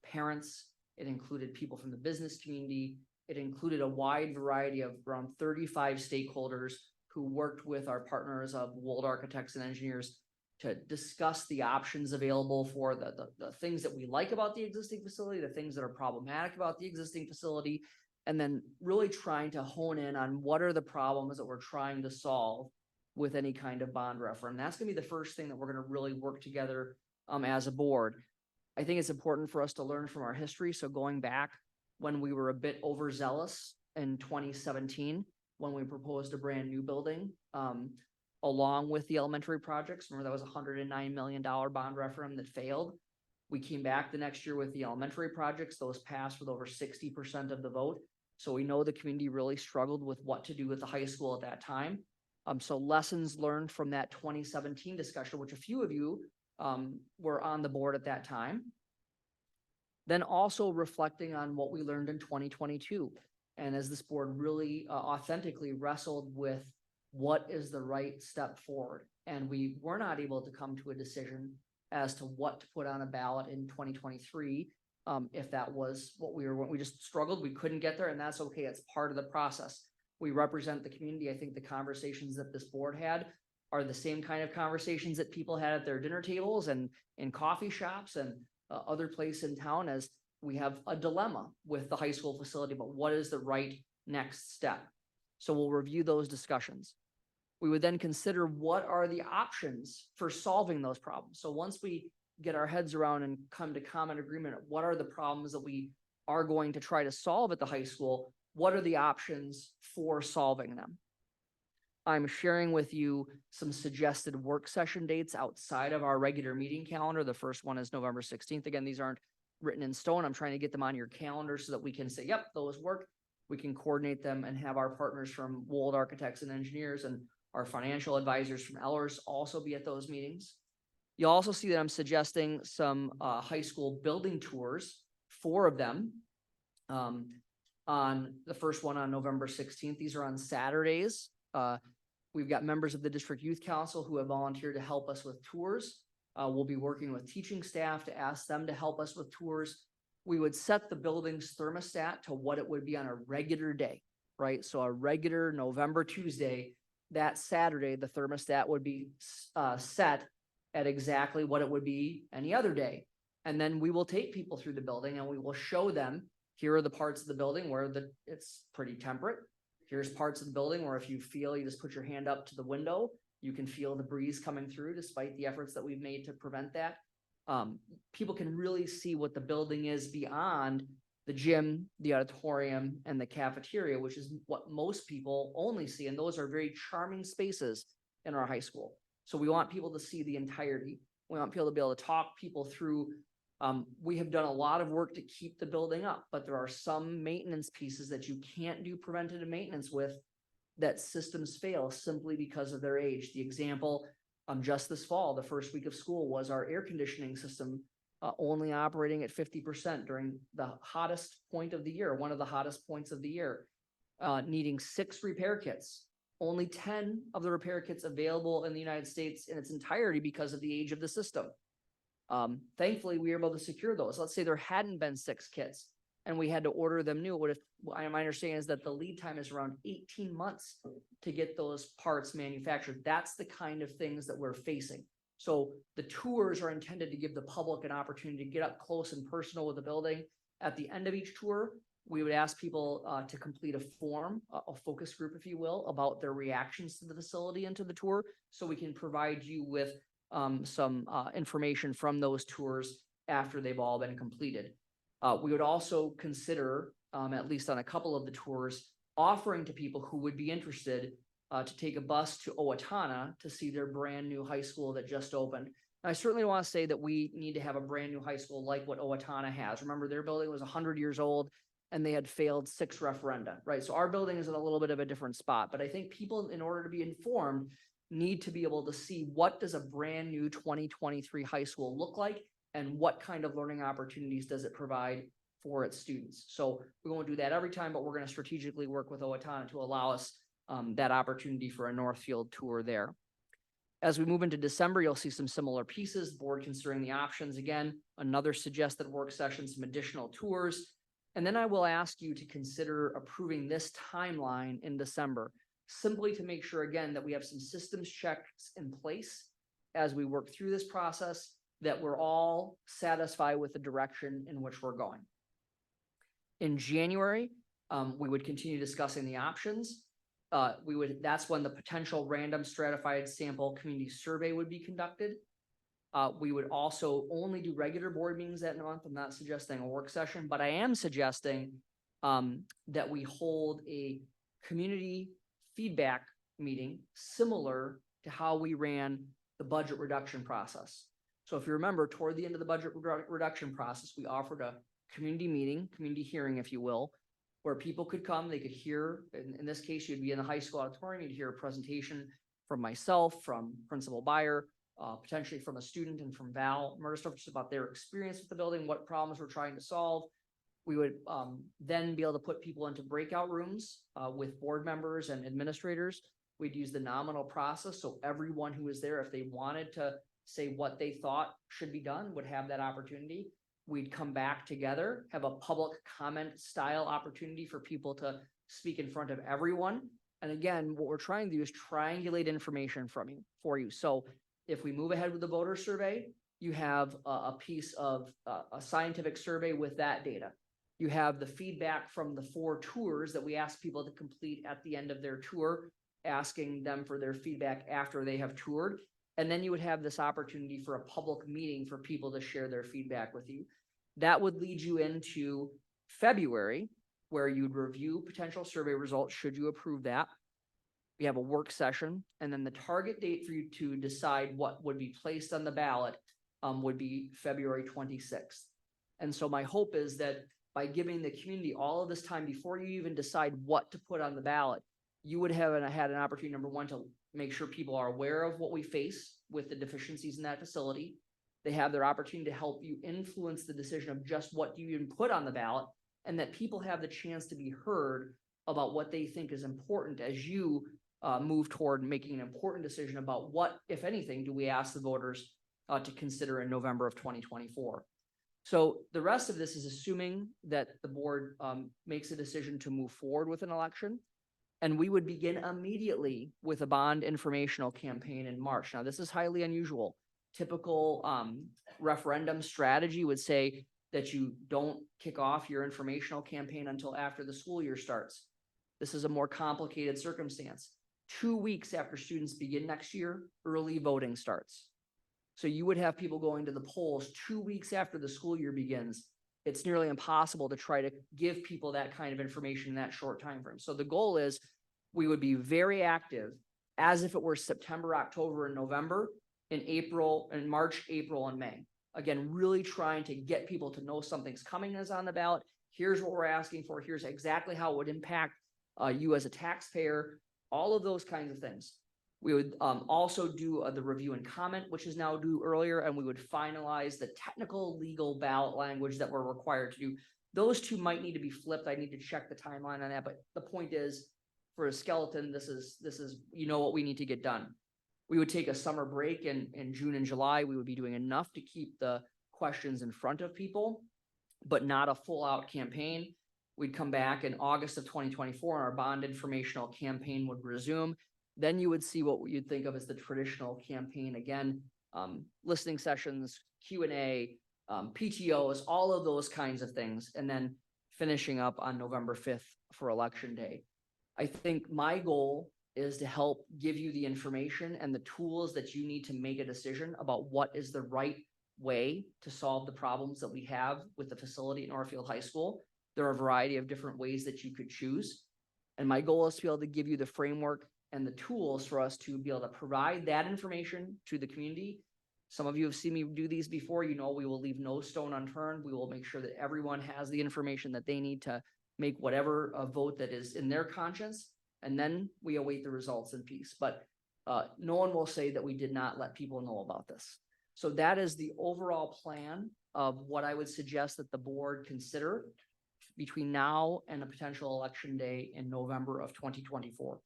parents. It included people from the business community. It included a wide variety of around 35 stakeholders who worked with our partners of Wold Architects and Engineers to discuss the options available for the things that we like about the existing facility, the things that are problematic about the existing facility, and then really trying to hone in on what are the problems that we're trying to solve with any kind of bond referendum. That's going to be the first thing that we're going to really work together as a board. I think it's important for us to learn from our history. So going back when we were a bit overzealous in 2017, when we proposed a brand new building, along with the elementary projects. Remember, that was $109 million bond referendum that failed. We came back the next year with the elementary projects. Those passed with over 60% of the vote. So we know the community really struggled with what to do with the high school at that time. So lessons learned from that 2017 discussion, which a few of you were on the board at that time. Then also reflecting on what we learned in 2022. And as this board really authentically wrestled with what is the right step forward. And we were not able to come to a decision as to what to put on a ballot in 2023. If that was what we just struggled, we couldn't get there, and that's okay. It's part of the process. We represent the community. I think the conversations that this board had are the same kind of conversations that people had at their dinner tables and in coffee shops and other places in town, as we have a dilemma with the high school facility, but what is the right next step? So we'll review those discussions. We would then consider what are the options for solving those problems. So once we get our heads around and come to common agreement, what are the problems that we are going to try to solve at the high school? What are the options for solving them? I'm sharing with you some suggested work session dates outside of our regular meeting calendar. The first one is November 16th. Again, these aren't written in stone. I'm trying to get them on your calendar so that we can say, yep, those work. We can coordinate them and have our partners from Wold Architects and Engineers and our financial advisors from Ellers also be at those meetings. You'll also see that I'm suggesting some high school building tours, 4 of them. On the first one on November 16th. These are on Saturdays. We've got members of the District Youth Council who have volunteered to help us with tours. We'll be working with teaching staff to ask them to help us with tours. We would set the building's thermostat to what it would be on a regular day, right? So a regular November Tuesday, that Saturday, the thermostat would be set at exactly what it would be any other day. And then we will take people through the building and we will show them, here are the parts of the building where it's pretty temperate. Here's parts of the building where if you feel, you just put your hand up to the window, you can feel the breeze coming through despite the efforts that we've made to prevent that. People can really see what the building is beyond the gym, the auditorium, and the cafeteria, which is what most people only see. And those are very charming spaces in our high school. So we want people to see the entirety. We want people to be able to talk people through. We have done a lot of work to keep the building up, but there are some maintenance pieces that you can't do preventative maintenance with, that systems fail simply because of their age. The example, just this fall, the first week of school, was our air conditioning system only operating at 50% during the hottest point of the year, one of the hottest points of the year, needing 6 repair kits. Only 10 of the repair kits available in the United States in its entirety because of the age of the system. Thankfully, we were able to secure those. Let's say there hadn't been 6 kits and we had to order them new. My understanding is that the lead time is around 18 months to get those parts manufactured. That's the kind of things that we're facing. So the tours are intended to give the public an opportunity to get up close and personal with the building. At the end of each tour, we would ask people to complete a form, a focus group, if you will, about their reactions to the facility and to the tour, so we can provide you with some information from those tours after they've all been completed. We would also consider, at least on a couple of the tours, offering to people who would be interested to take a bus to Owatonna to see their brand new high school that just opened. And I certainly want to say that we need to have a brand new high school like what Owatonna has. Remember, their building was 100 years old and they had failed 6 referenda, right? So our building is in a little bit of a different spot, but I think people, in order to be informed, need to be able to see what does a brand new 2023 high school look like and what kind of learning opportunities does it provide for its students. So we won't do that every time, but we're going to strategically work with Owatonna to allow us that opportunity for a Northfield tour there. As we move into December, you'll see some similar pieces, board considering the options again, another suggested work session, some additional tours. And then I will ask you to consider approving this timeline in December, simply to make sure again that we have some systems checks in place as we work through this process, that we're all satisfied with the direction in which we're going. In January, we would continue discussing the options. That's when the potential random stratified sample community survey would be conducted. We would also only do regular board meetings that month. I'm not suggesting a work session, but I am suggesting that we hold a community feedback meeting similar to how we ran the budget reduction process. So if you remember, toward the end of the budget reduction process, we offered a community meeting, community hearing, if you will, where people could come, they could hear, in this case, you'd be in the high school auditorium, you'd hear a presentation from myself, from Principal Byer, potentially from a student, and from Val Murderstorff, just about their experience with the building, what problems we're trying to solve. We would then be able to put people into breakout rooms with board members and administrators. We'd use the nominal process, so everyone who was there, if they wanted to say what they thought should be done, would have that opportunity. We'd come back together, have a public comment style opportunity for people to speak in front of everyone. And again, what we're trying to do is triangulate information for you. So if we move ahead with the voter survey, you have a piece of a scientific survey with that data. You have the feedback from the 4 tours that we ask people to complete at the end of their tour, asking them for their feedback after they have toured. And then you would have this opportunity for a public meeting for people to share their feedback with you. That would lead you into February, where you'd review potential survey results, should you approve that. We have a work session, and then the target date for you to decide what would be placed on the ballot would be February 26th. And so my hope is that by giving the community all of this time before you even decide what to put on the ballot, you would have had an opportunity, number one, to make sure people are aware of what we face with the deficiencies in that facility. They have their opportunity to help you influence the decision of just what you even put on the ballot, and that people have the chance to be heard about what they think is important as you move toward making an important decision about what, if anything, do we ask the voters to consider in November of 2024. So the rest of this is assuming that the board makes a decision to move forward with an election. And we would begin immediately with a bond informational campaign in March. Now, this is highly unusual. Typical referendum strategy would say that you don't kick off your informational campaign until after the school year starts. This is a more complicated circumstance. 2 weeks after students begin next year, early voting starts. So you would have people going to the polls 2 weeks after the school year begins. It's nearly impossible to try to give people that kind of information in that short time frame. So the goal is we would be very active as if it were September, October, and November, in April, and March, April, and May. Again, really trying to get people to know something's coming is on the ballot. Here's what we're asking for. Here's exactly how it would impact you as a taxpayer, all of those kinds of things. We would also do the review and comment, which is now due earlier, and we would finalize the technical legal ballot language that we're required to do. Those two might need to be flipped. I need to check the timeline on that, but the point is, for a skeleton, this is what we need to get done. We would take a summer break in June and July. We would be doing enough to keep the questions in front of people, but not a full out campaign. We'd come back in August of 2024 and our bond informational campaign would resume. Then you would see what you'd think of as the traditional campaign again, listening sessions, Q&A, PTOs, all of those kinds of things, and then finishing up on November 5th for Election Day. I think my goal is to help give you the information and the tools that you need to make a decision about what is the right way to solve the problems that we have with the facility at Northfield High School. There are a variety of different ways that you could choose. And my goal is to be able to give you the framework and the tools for us to be able to provide that information to the community. Some of you have seen me do these before. You know, we will leave no stone unturned. We will make sure that everyone has the information that they need to make whatever a vote that is in their conscience. And then we await the results in peace. But no one will say that we did not let people know about this. So that is the overall plan of what I would suggest that the board consider between now and a potential election day in November of 2024.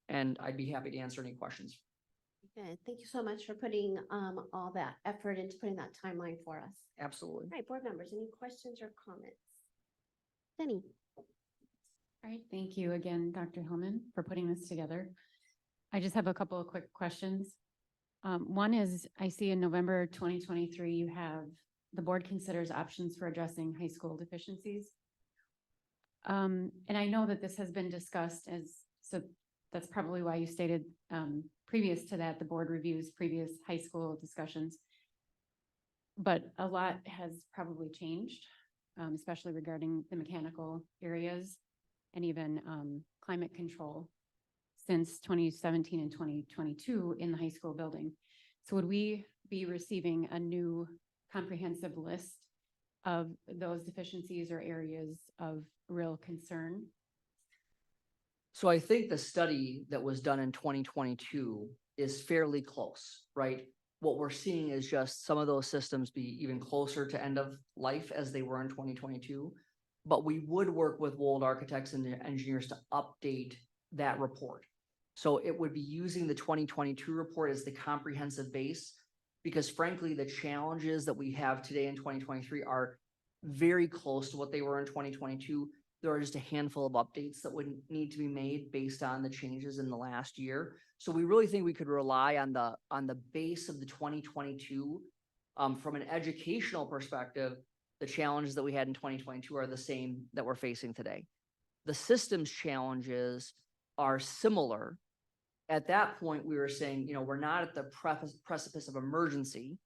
And I'd be happy to answer any questions. Good. Thank you so much for putting all that effort into putting that timeline for us. Absolutely. All right, board members, any questions or comments? Denny? All right, thank you again, Dr. Hillman, for putting this together. I just have a couple of quick questions. One is, I see in November 2023, you have the board considers options for addressing high school deficiencies. And I know that this has been discussed so that's probably why you stated previous to that, the board reviews previous high school discussions. but a lot has probably changed, especially regarding the mechanical areas and even climate control since 2017 and 2022 in the high school building. So would we be receiving a new comprehensive list of those deficiencies or areas of real concern? So I think the study that was done in 2022 is fairly close, right? What we're seeing is just some of those systems be even closer to end of life as they were in 2022. But we would work with Wold architects and engineers to update that report. So it would be using the 2022 report as the comprehensive base, because frankly, the challenges that we have today in 2023 are very close to what they were in 2022. There are just a handful of updates that would need to be made based on the changes in the last year. So we really think we could rely on the base of the 2022. From an educational perspective, the challenges that we had in 2022 are the same that we're facing today. The systems challenges are similar. At that point, we were saying, we're not at the precipice of emergency,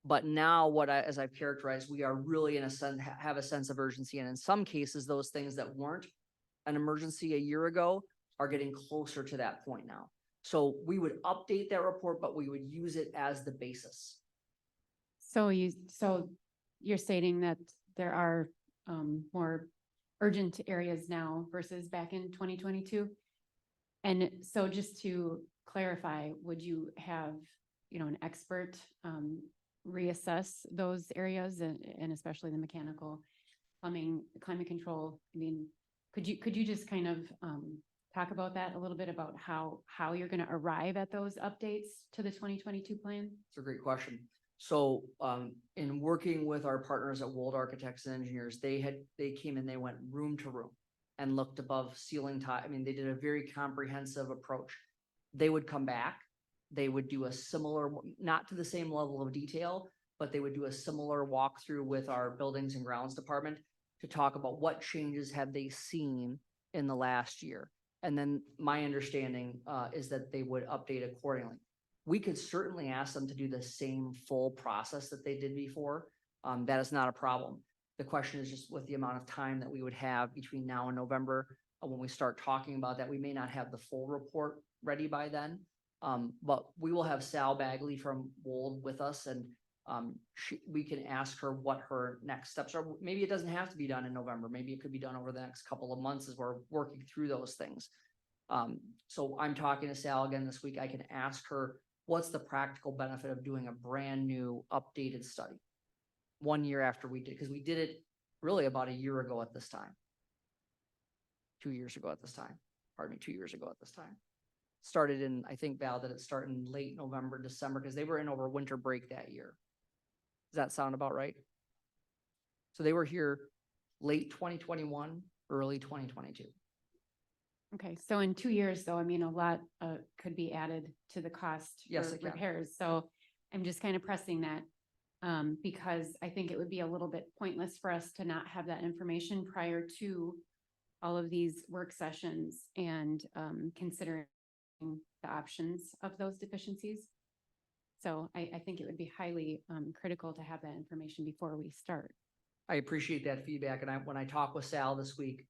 but now as I've characterized, we are really in a sense, have a sense of urgency. And in some cases, those things that weren't an emergency a year ago are getting closer to that point now. So we would update that report, but we would use it as the basis. So you're stating that there are more urgent areas now versus back in 2022? And so just to clarify, would you have, an expert reassess those areas and especially the mechanical, plumbing, climate control? I mean, could you just kind of talk about that a little bit about how you're going to arrive at those updates to the 2022 plan? It's a great question. So in working with our partners at Wold Architects and Engineers, they came in, they went room to room and looked above ceiling top. I mean, they did a very comprehensive approach. They would come back, they would do a similar, not to the same level of detail, but they would do a similar walkthrough with our buildings and grounds department to talk about what changes have they seen in the last year. And then my understanding is that they would update accordingly. We could certainly ask them to do the same full process that they did before. That is not a problem. The question is just with the amount of time that we would have between now and November, when we start talking about that, we may not have the full report ready by then. But we will have Sal Bagley from Wold with us, and we can ask her what her next steps are. Maybe it doesn't have to be done in November. Maybe it could be done over the next couple of months as we're working through those things. So I'm talking to Sal again this week. I can ask her, what's the practical benefit of doing a brand new updated study 1 year after we did, because we did it really about a year ago at this time. 2 years ago at this time. Pardon me, 2 years ago at this time. Started in, I think, Val, that it started in late November, December, because they were in over winter break that year. Does that sound about right? So they were here late 2021, early 2022. Okay, so in 2 years, though, I mean, a lot could be added to the cost Yes, for it can. repairs. So I'm just kind of pressing that because I think it would be a little bit pointless for us to not have that information prior to all of these work sessions and considering the options of those deficiencies. So I think it would be highly critical to have that information before we start. I appreciate that feedback. And when I talk with Sal this week,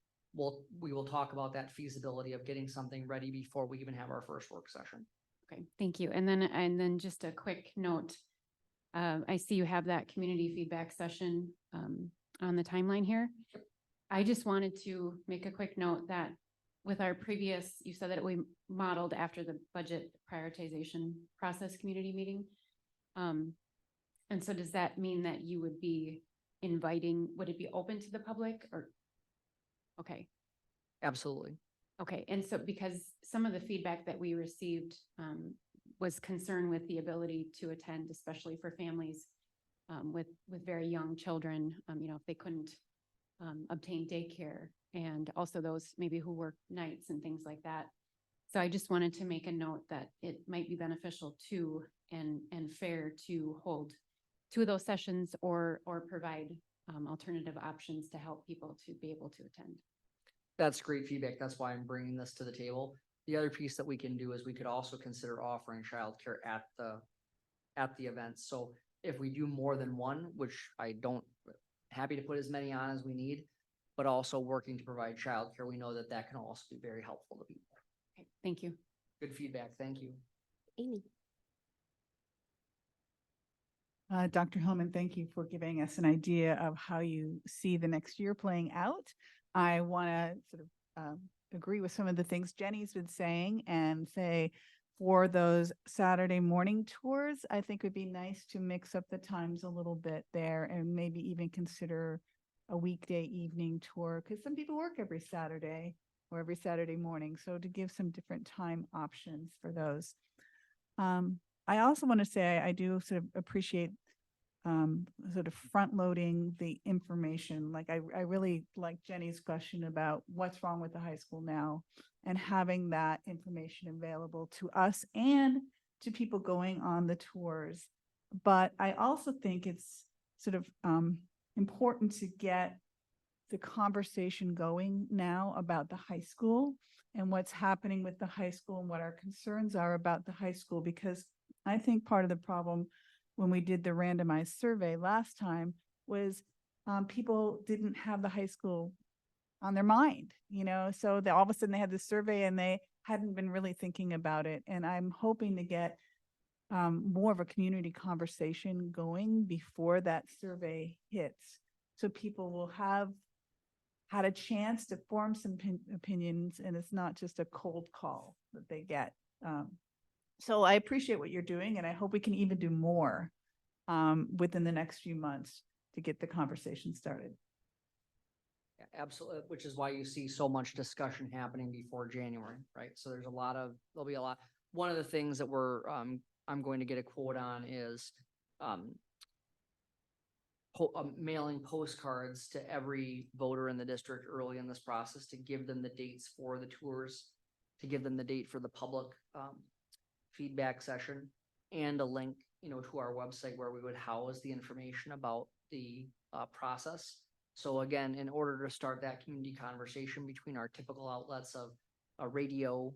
we will talk about that feasibility of getting something ready before we even have our first work session. Okay, thank you. And then just a quick note. I see you have that community feedback session on the timeline here. I just wanted to make a quick note that with our previous, you said that we modeled after the budget prioritization process community meeting. And so does that mean that you would be inviting, would it be open to the public or? Okay. Absolutely. Okay, and so because some of the feedback that we received was concern with the ability to attend, especially for families with very young children, if they couldn't obtain daycare, and also those maybe who work nights and things like that. So I just wanted to make a note that it might be beneficial to and fair to hold 2 of those sessions or provide alternative options to help people to be able to attend. That's great feedback. That's why I'm bringing this to the table. The other piece that we can do is we could also consider offering childcare at the event. So if we do more than one, which I don't, happy to put as many on as we need, but also working to provide childcare. We know that that can also be very helpful to people. Okay, thank you. Good feedback. Thank you. Amy. Dr. Hillman, thank you for giving us an idea of how you see the next year playing out. I want to sort of agree with some of the things Jenny's been saying and say for those Saturday morning tours, I think it would be nice to mix up the times a little bit there and maybe even consider a weekday evening tour because some people work every Saturday or every Saturday morning. So to give some different time options for those. I also want to say I do sort of appreciate sort of front loading the information. Like I really like Jenny's question about what's wrong with the high school now and having that information available to us and to people going on the tours. But I also think it's sort of important to get the conversation going now about the high school and what's happening with the high school and what our concerns are about the high school, because I think part of the problem when we did the randomized survey last time was people didn't have the high school on their mind, so all of a sudden they had this survey and they hadn't been really thinking about it. And I'm hoping to get more of a community conversation going before that survey hits. So people will have had a chance to form some opinions and it's not just a cold call that they get. So I appreciate what you're doing and I hope we can even do more within the next few months to get the conversation started. Yeah, absolutely, which is why you see so much discussion happening before January, right? So there'll be a lot. One of the things that I'm going to get a quote on is mailing postcards to every voter in the district early in this process to give them the dates for the tours, to give them the date for the public feedback session, and a link, to our website where we would house the information about the process. So again, in order to start that community conversation between our typical outlets of a radio,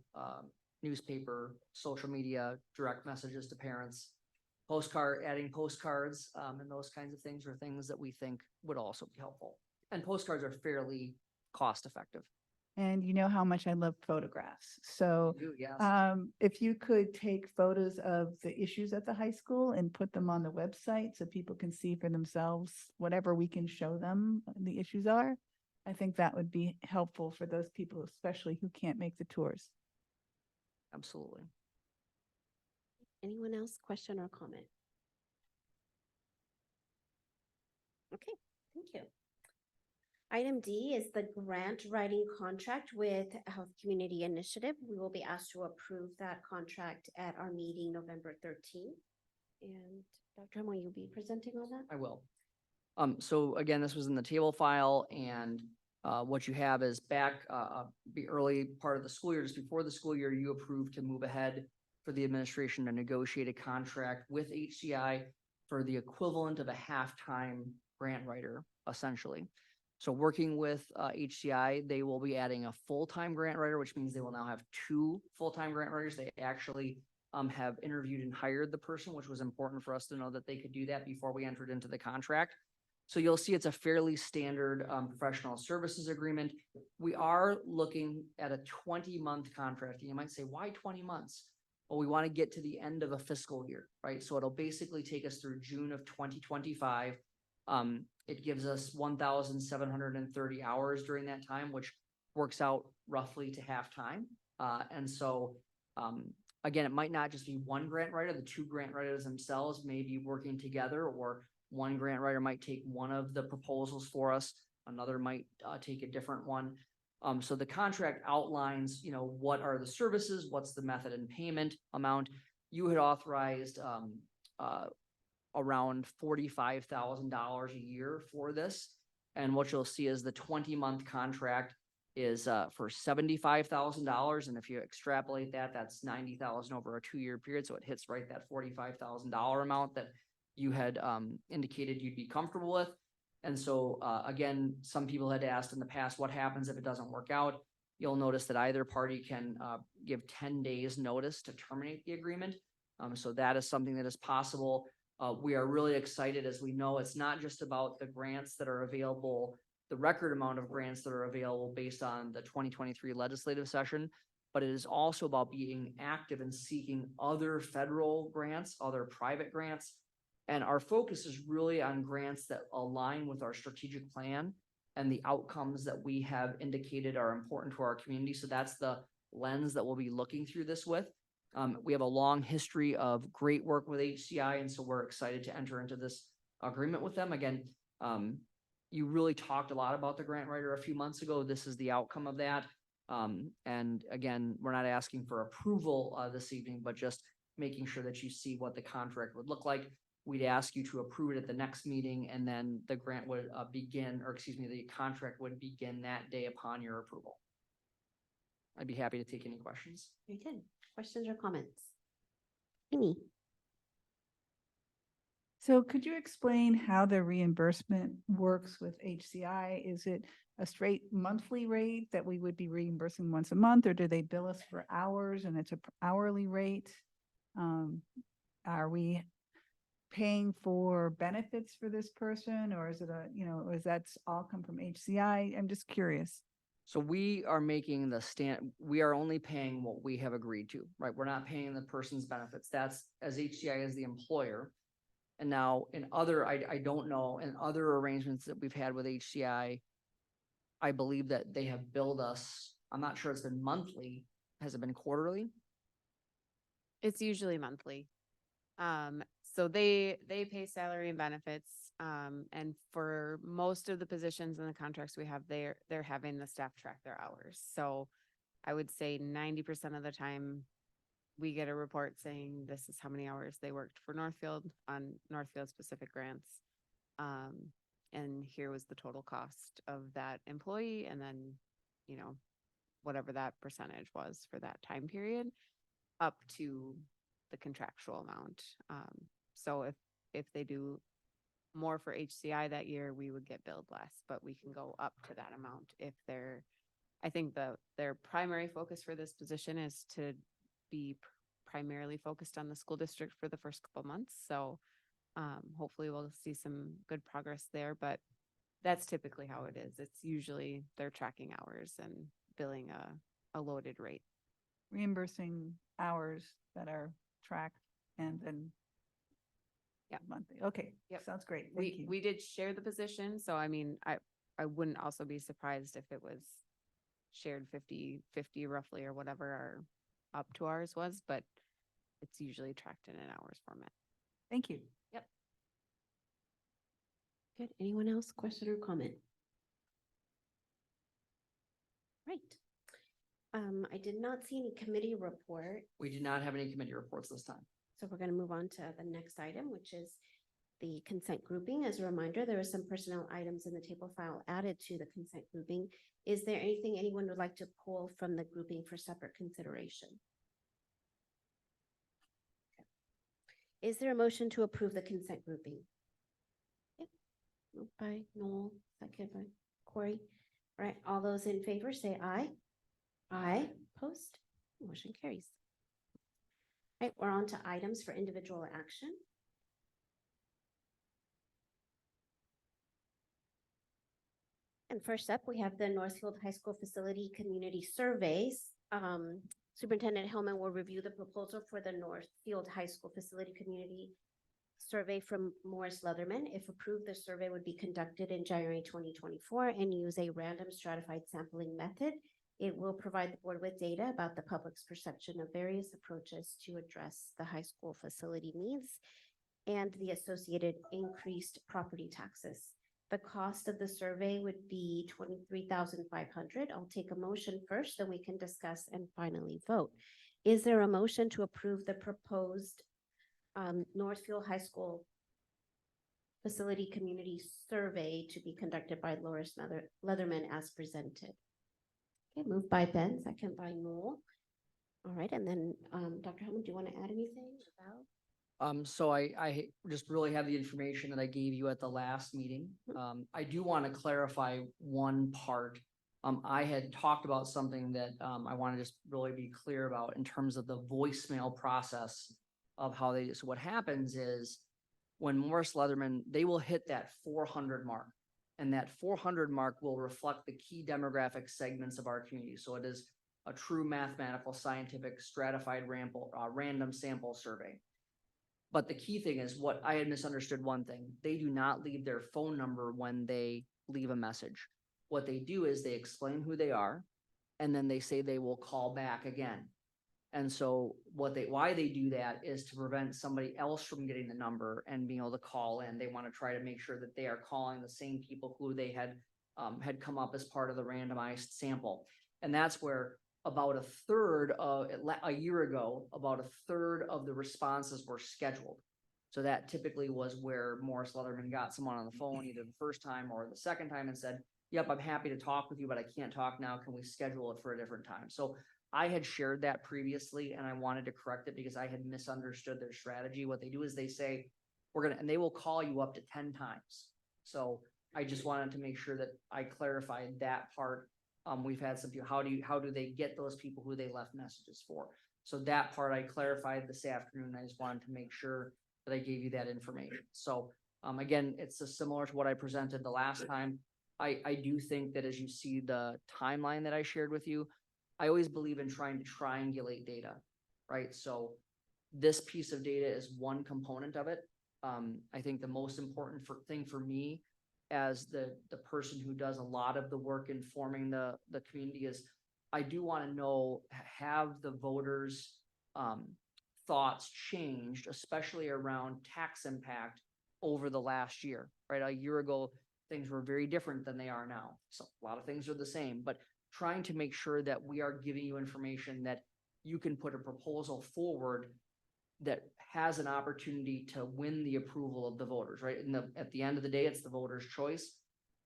newspaper, social media, direct messages to parents, adding postcards, and those kinds of things are things that we think would also be helpful. And postcards are fairly cost effective. And you know how much I love photographs. So Yes. if you could take photos of the issues at the high school and put them on the website so people can see for themselves whatever we can show them the issues are, I think that would be helpful for those people, especially who can't make the tours. Absolutely. Anyone else question or comment? Okay, thank you. Item D is the grant writing contract with Health Community Initiative. We will be asked to approve that contract at our meeting November 13th. And Dr. will you be presenting on that? I will. So again, this was in the table file, and what you have is back the early part of the school year, just before the school year, you approved to move ahead for the administration to negotiate a contract with HCI for the equivalent of a half-time grant writer, essentially. So working with HCI, they will be adding a full-time grant writer, which means they will now have 2 full-time grant writers. They actually have interviewed and hired the person, which was important for us to know that they could do that before we entered into the contract. So you'll see it's a fairly standard professional services agreement. We are looking at a 20-month contract. You might say, why 20 months? Well, we want to get to the end of a fiscal year, right? So it'll basically take us through June of 2025. It gives us 1,730 hours during that time, which works out roughly to half time. And so, again, it might not just be one grant writer. The 2 grant writers themselves may be working together, or one grant writer might take one of the proposals for us. Another might take a different one. So the contract outlines, what are the services, what's the method and payment amount. You had authorized around $45,000 a year for this. And what you'll see is the 20-month contract is for $75,000. And if you extrapolate that, that's $90,000 over a 2-year period. So it hits right that $45,000 amount that you had indicated you'd be comfortable with. And so again, some people had asked in the past, what happens if it doesn't work out? You'll notice that either party can give 10 days notice to terminate the agreement. So that is something that is possible. We are really excited, as we know, it's not just about the grants that are available, the record amount of grants that are available based on the 2023 legislative session, but it is also about being active and seeking other federal grants, other private grants. And our focus is really on grants that align with our strategic plan and the outcomes that we have indicated are important to our community. So that's the lens that we'll be looking through this with. We have a long history of great work with HCI, and so we're excited to enter into this agreement with them. Again, you really talked a lot about the grant writer a few months ago. This is the outcome of that. And again, we're not asking for approval this evening, but just making sure that you see what the contract would look like. We'd ask you to approve it at the next meeting, and then the grant would begin, or excuse me, the contract would begin that day upon your approval. I'd be happy to take any questions. Very good. Questions or comments? Amy? So could you explain how the reimbursement works with HCI? Is it a straight monthly rate that we would be reimbursing once a month, or do they bill us for hours and it's a hourly rate? Are we paying for benefits for this person, or is it or is that all come from HCI? I'm just curious. So we are making we are only paying what we have agreed to, right? We're not paying the person's benefits. That's as HCI as the employer. And now in other, I don't know, in other arrangements that we've had with HCI, I believe that they have billed us, I'm not sure it's been monthly. Has it been quarterly? It's usually monthly. So they pay salary and benefits. And for most of the positions and the contracts we have, they're having the staff track their hours. So I would say 90% of the time we get a report saying this is how many hours they worked for Northfield on Northfield specific grants. And here was the total cost of that employee. And then, whatever that percentage was for that time period up to the contractual amount. So if they do more for HCI that year, we would get billed less, but we can go up to that amount if I think their primary focus for this position is to be primarily focused on the school district for the first couple months. So hopefully we'll see some good progress there, but that's typically how it is. It's usually they're tracking hours and billing a loaded rate. Reimbursing hours that are tracked and then monthly. Okay. Yep. Sounds great. Thank you. We did share the position. So I mean, I wouldn't also be surprised if it was shared 50-50 roughly or whatever our up to ours was, but it's usually tracked in an hours format. Thank you. Yep. Good. Anyone else? Question or comment? Right. I did not see any committee report, We do not have any committee reports this time. so we're going to move on to the next item, which is the consent grouping. As a reminder, there are some personnel items in the table file added to the consent grouping. Is there anything anyone would like to pull from the grouping for separate consideration? Okay. Is there a motion to approve the consent grouping? Yep. Moved by Noel, second by Corey. All right, all those in favor say aye. Aye. Opposed? Motion carries. All right, we're on to items for individual action. And first up, we have the Northfield High School Facility Community Surveys. Superintendent Hellman will review the proposal for the Northfield High School Facility Community Survey from Morris Leatherman. If approved, the survey would be conducted in January 2024 and use a random stratified sampling method. It will provide the board with data about the public's perception of various approaches to address the high school facility needs and the associated increased property taxes. The cost of the survey would be $23,500. I'll take a motion first, then we can discuss and finally vote. Is there a motion to approve the proposed Northfield High School Facility Community Survey to be conducted by Loris Leatherman as presented? Okay, moved by Ben, second by Noel. All right, and then Dr. Hellman, do you want to add anything about? So I just really have the information that I gave you at the last meeting. I do want to clarify one part. I had talked about something that I want to just really be clear about in terms of the voicemail process of how so what happens is when Morris Leatherman, they will hit that 400 mark. And that 400 mark will reflect the key demographic segments of our community. So it is a true mathematical, scientific, stratified random sample survey. But the key thing is what I had misunderstood one thing. They do not leave their phone number when they leave a message. What they do is they explain who they are, and then they say they will call back again. And so why they do that is to prevent somebody else from getting the number and being able to call in. They want to try to make sure that they are calling the same people who they had come up as part of the randomized sample. And that's where about a third of a year ago, about a third of the responses were scheduled. So that typically was where Morris Leatherman got someone on the phone either the first time or the second time and said, yep, I'm happy to talk with you, but I can't talk now. Can we schedule it for a different time? So I had shared that previously and I wanted to correct it because I had misunderstood their strategy. What they do is they say, and they will call you up to 10 times. So I just wanted to make sure that I clarified that part. We've had some people, how do they get those people who they left messages for? So that part I clarified this afternoon. I just wanted to make sure that I gave you that information. So again, it's similar to what I presented the last time. I do think that as you see the timeline that I shared with you, I always believe in trying to triangulate data, right? So this piece of data is one component of it. I think the most important thing for me as the person who does a lot of the work informing the community is I do want to know, have the voters' thoughts changed, especially around tax impact over the last year, right? A year ago, things were very different than they are now. So a lot of things are the same, but trying to make sure that we are giving you information that you can put a proposal forward that has an opportunity to win the approval of the voters, right? At the end of the day, it's the voters' choice.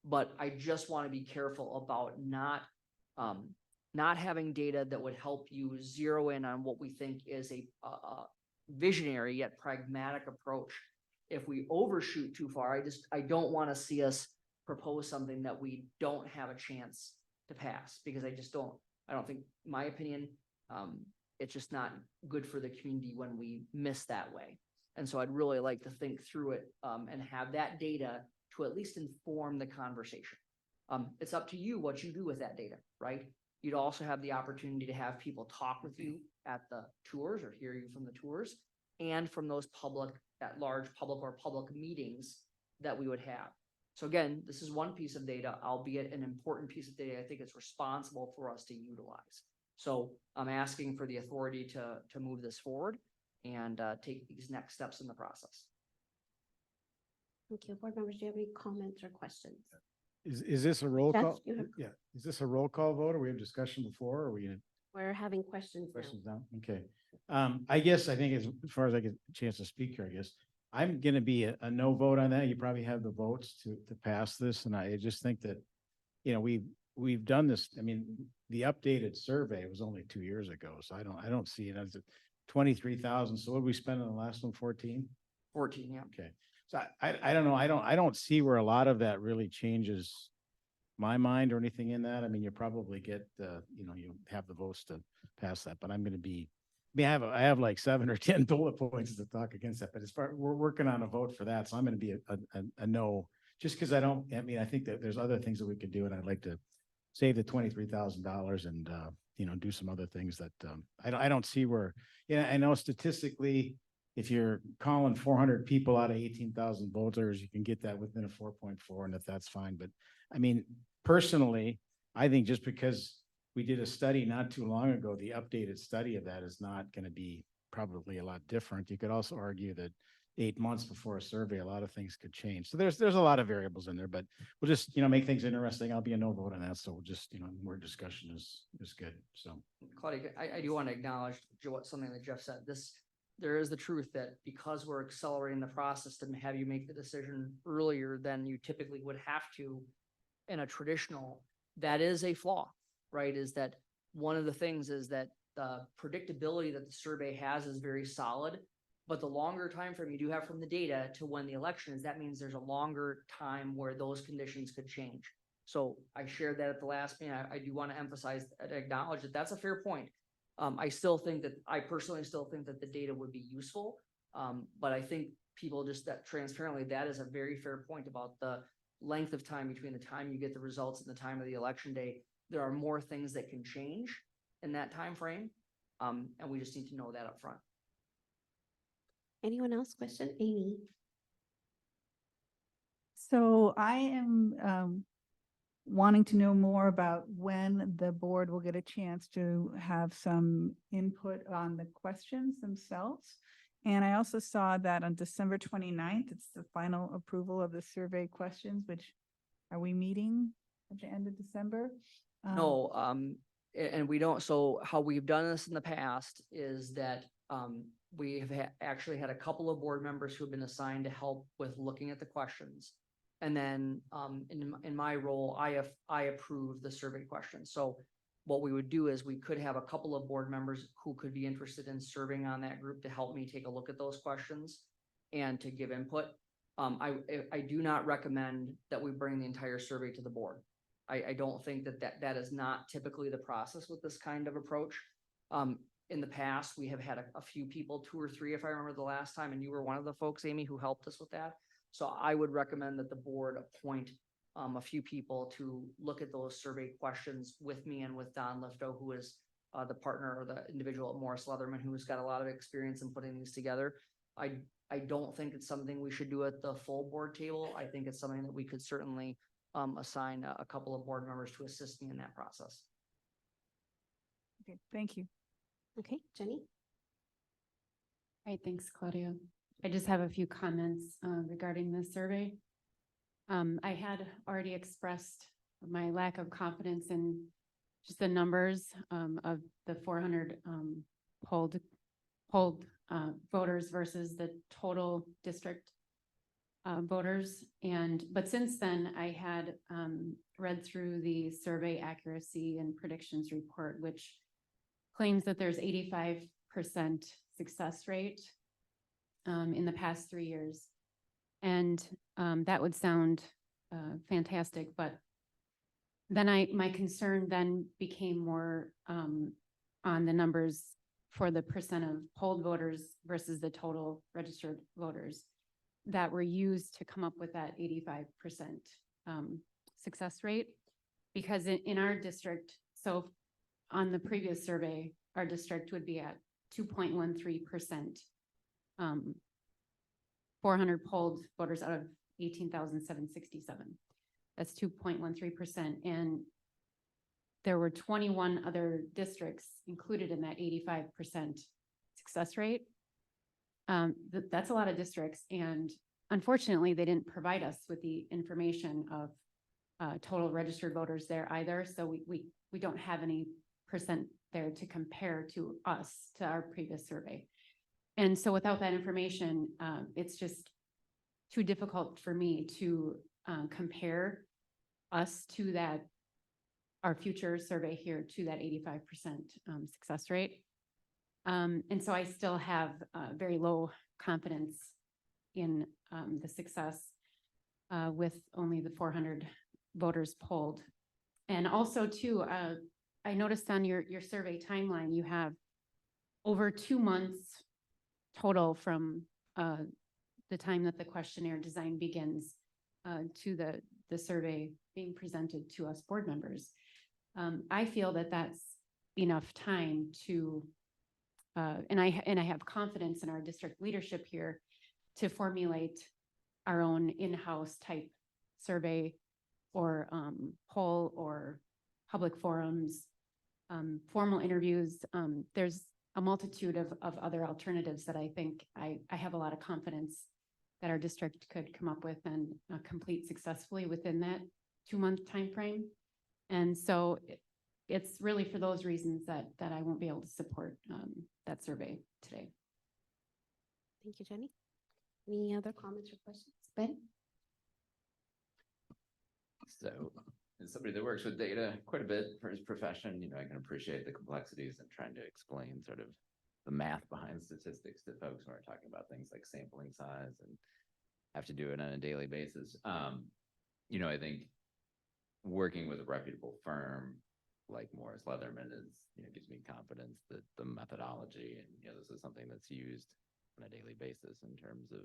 But I just want to be careful about not having data that would help you zero in on what we think is a visionary yet pragmatic approach. If we overshoot too far, I don't want to see us propose something that we don't have a chance to pass, because I don't think, in my opinion, it's just not good for the community when we miss that way. And so I'd really like to think through it and have that data to at least inform the conversation. It's up to you what you do with that data, right? You'd also have the opportunity to have people talk with you at the tours or hear you from the tours and from those large public meetings that we would have. So again, this is one piece of data, albeit an important piece of data. I think it's responsible for us to utilize. So I'm asking for the authority to move this forward and take these next steps in the process. Thank you. Board members, do you have any comments or questions? Is this a roll Jeff, call? you have- Yeah, is this a roll call vote or we have discussion before or are we gonna We're having questions now. questions now? Okay. I think as far as I get a chance to speak here, I guess I'm gonna be a no vote on that. You probably have the votes to pass this. And I just think that, we've done this. I mean, the updated survey was only 2 years ago. So I don't see it as 23,000. So what did we spend on the last one? 14? 14, yeah. Okay. So I don't know. I don't see where a lot of that really changes my mind or anything in that. I mean, you probably get you have the votes to pass that, but I'm going to be, I have like 7 or 10 bullet points to talk against that, but as far we're working on a vote for that. So I'm going to be a no, just because I think that there's other things that we could do. And I'd like to save the $23,000 and, do some other things that, I don't see where, I know statistically, if you're calling 400 people out of 18,000 voters, you can get that within a 4.4, and if that's fine. But I mean, personally, I think just because we did a study not too long ago, the updated study of that is not going to be probably a lot different. You could also argue that 8 months before a survey, a lot of things could change. So there's a lot of variables in there, but we'll just, make things interesting. I'll be a no vote on that. So we'll just, more discussion is good. So. Claudia, I do want to acknowledge something that Jeff said. There is the truth that because we're accelerating the process to have you make the decision earlier than you typically would have to in a traditional, that is a flaw, right? Is that one of the things is that the predictability that the survey has is very solid, but the longer time frame you do have from the data to when the election is, that means there's a longer time where those conditions could change. So I shared that at the last meeting. I do want to emphasize and acknowledge that that's a fair point. I personally still think that the data would be useful. But I think people just that transparently, that is a very fair point about the length of time between the time you get the results and the time of the election day. There are more things that can change in that time frame, and we just need to know that up front. Anyone else? Question? Amy? So I am wanting to know more about when the board will get a chance to have some input on the questions themselves. And I also saw that on December 29th, it's the final approval of the survey questions, which are we meeting at the end of December? No, and we don't, so how we've done this in the past is that, we have actually had a couple of board members who have been assigned to help with looking at the questions. And then, in my role, I approve the survey questions. So what we would do is we could have a couple of board members who could be interested in serving on that group to help me take a look at those questions and to give input. I do not recommend that we bring the entire survey to the board. I don't think that is not typically the process with this kind of approach. In the past, we have had a few people, 2 or 3, if I remember the last time, and you were one of the folks, Amy, who helped us with that. So I would recommend that the board appoint a few people to look at those survey questions with me and with Don Lifto, who is the partner or the individual at Morris Leatherman, who's got a lot of experience in putting these together. I don't think it's something we should do at the full board table. I think it's something that we could certainly assign a couple of board members to assist me in that process. Okay, thank you. Okay, Jenny? All right, thanks, Claudia. I just have a few comments regarding this survey. I had already expressed my lack of confidence in just the numbers of the 400 polled voters versus the total district voters. But since then, I had read through the survey accuracy and predictions report, which claims that there's 85% success rate in the past 3 years. And that would sound fantastic, but then my concern then became more on the numbers for the percent of polled voters versus the total registered voters that were used to come up with that 85% success rate. Because in our district, so on the previous survey, our district would be at 2.13%. 400 polled voters out of 18,767. That's 2.13%. And there were 21 other districts included in that 85% success rate. That's a lot of districts. And unfortunately, they didn't provide us with the information of total registered voters there either. So we don't have any percent there to compare to us, to our previous survey. And so without that information, it's just too difficult for me to compare us to that, our future survey here to that 85% success rate. And so I still have very low confidence in the success with only the 400 voters polled. And also too, I noticed on your survey timeline, you have over 2 months total from the time that the questionnaire design begins to the survey being presented to us board members. I feel that that's enough time to, and I have confidence in our district leadership here to formulate our own in-house type survey or poll or public forums, formal interviews. There's a multitude of other alternatives that I think I have a lot of confidence that our district could come up with and complete successfully within that 2-month time frame. And so it's really for those reasons that I won't be able to support that survey today. Thank you, Jenny. Any other comments or questions? Ben? So as somebody that works with data quite a bit for his profession, I can appreciate the complexities and trying to explain sort of the math behind statistics to folks when we're talking about things like sampling size and have to do it on a daily basis. I think working with a reputable firm like Morris Leatherman gives me confidence that the methodology and this is something that's used on a daily basis in terms of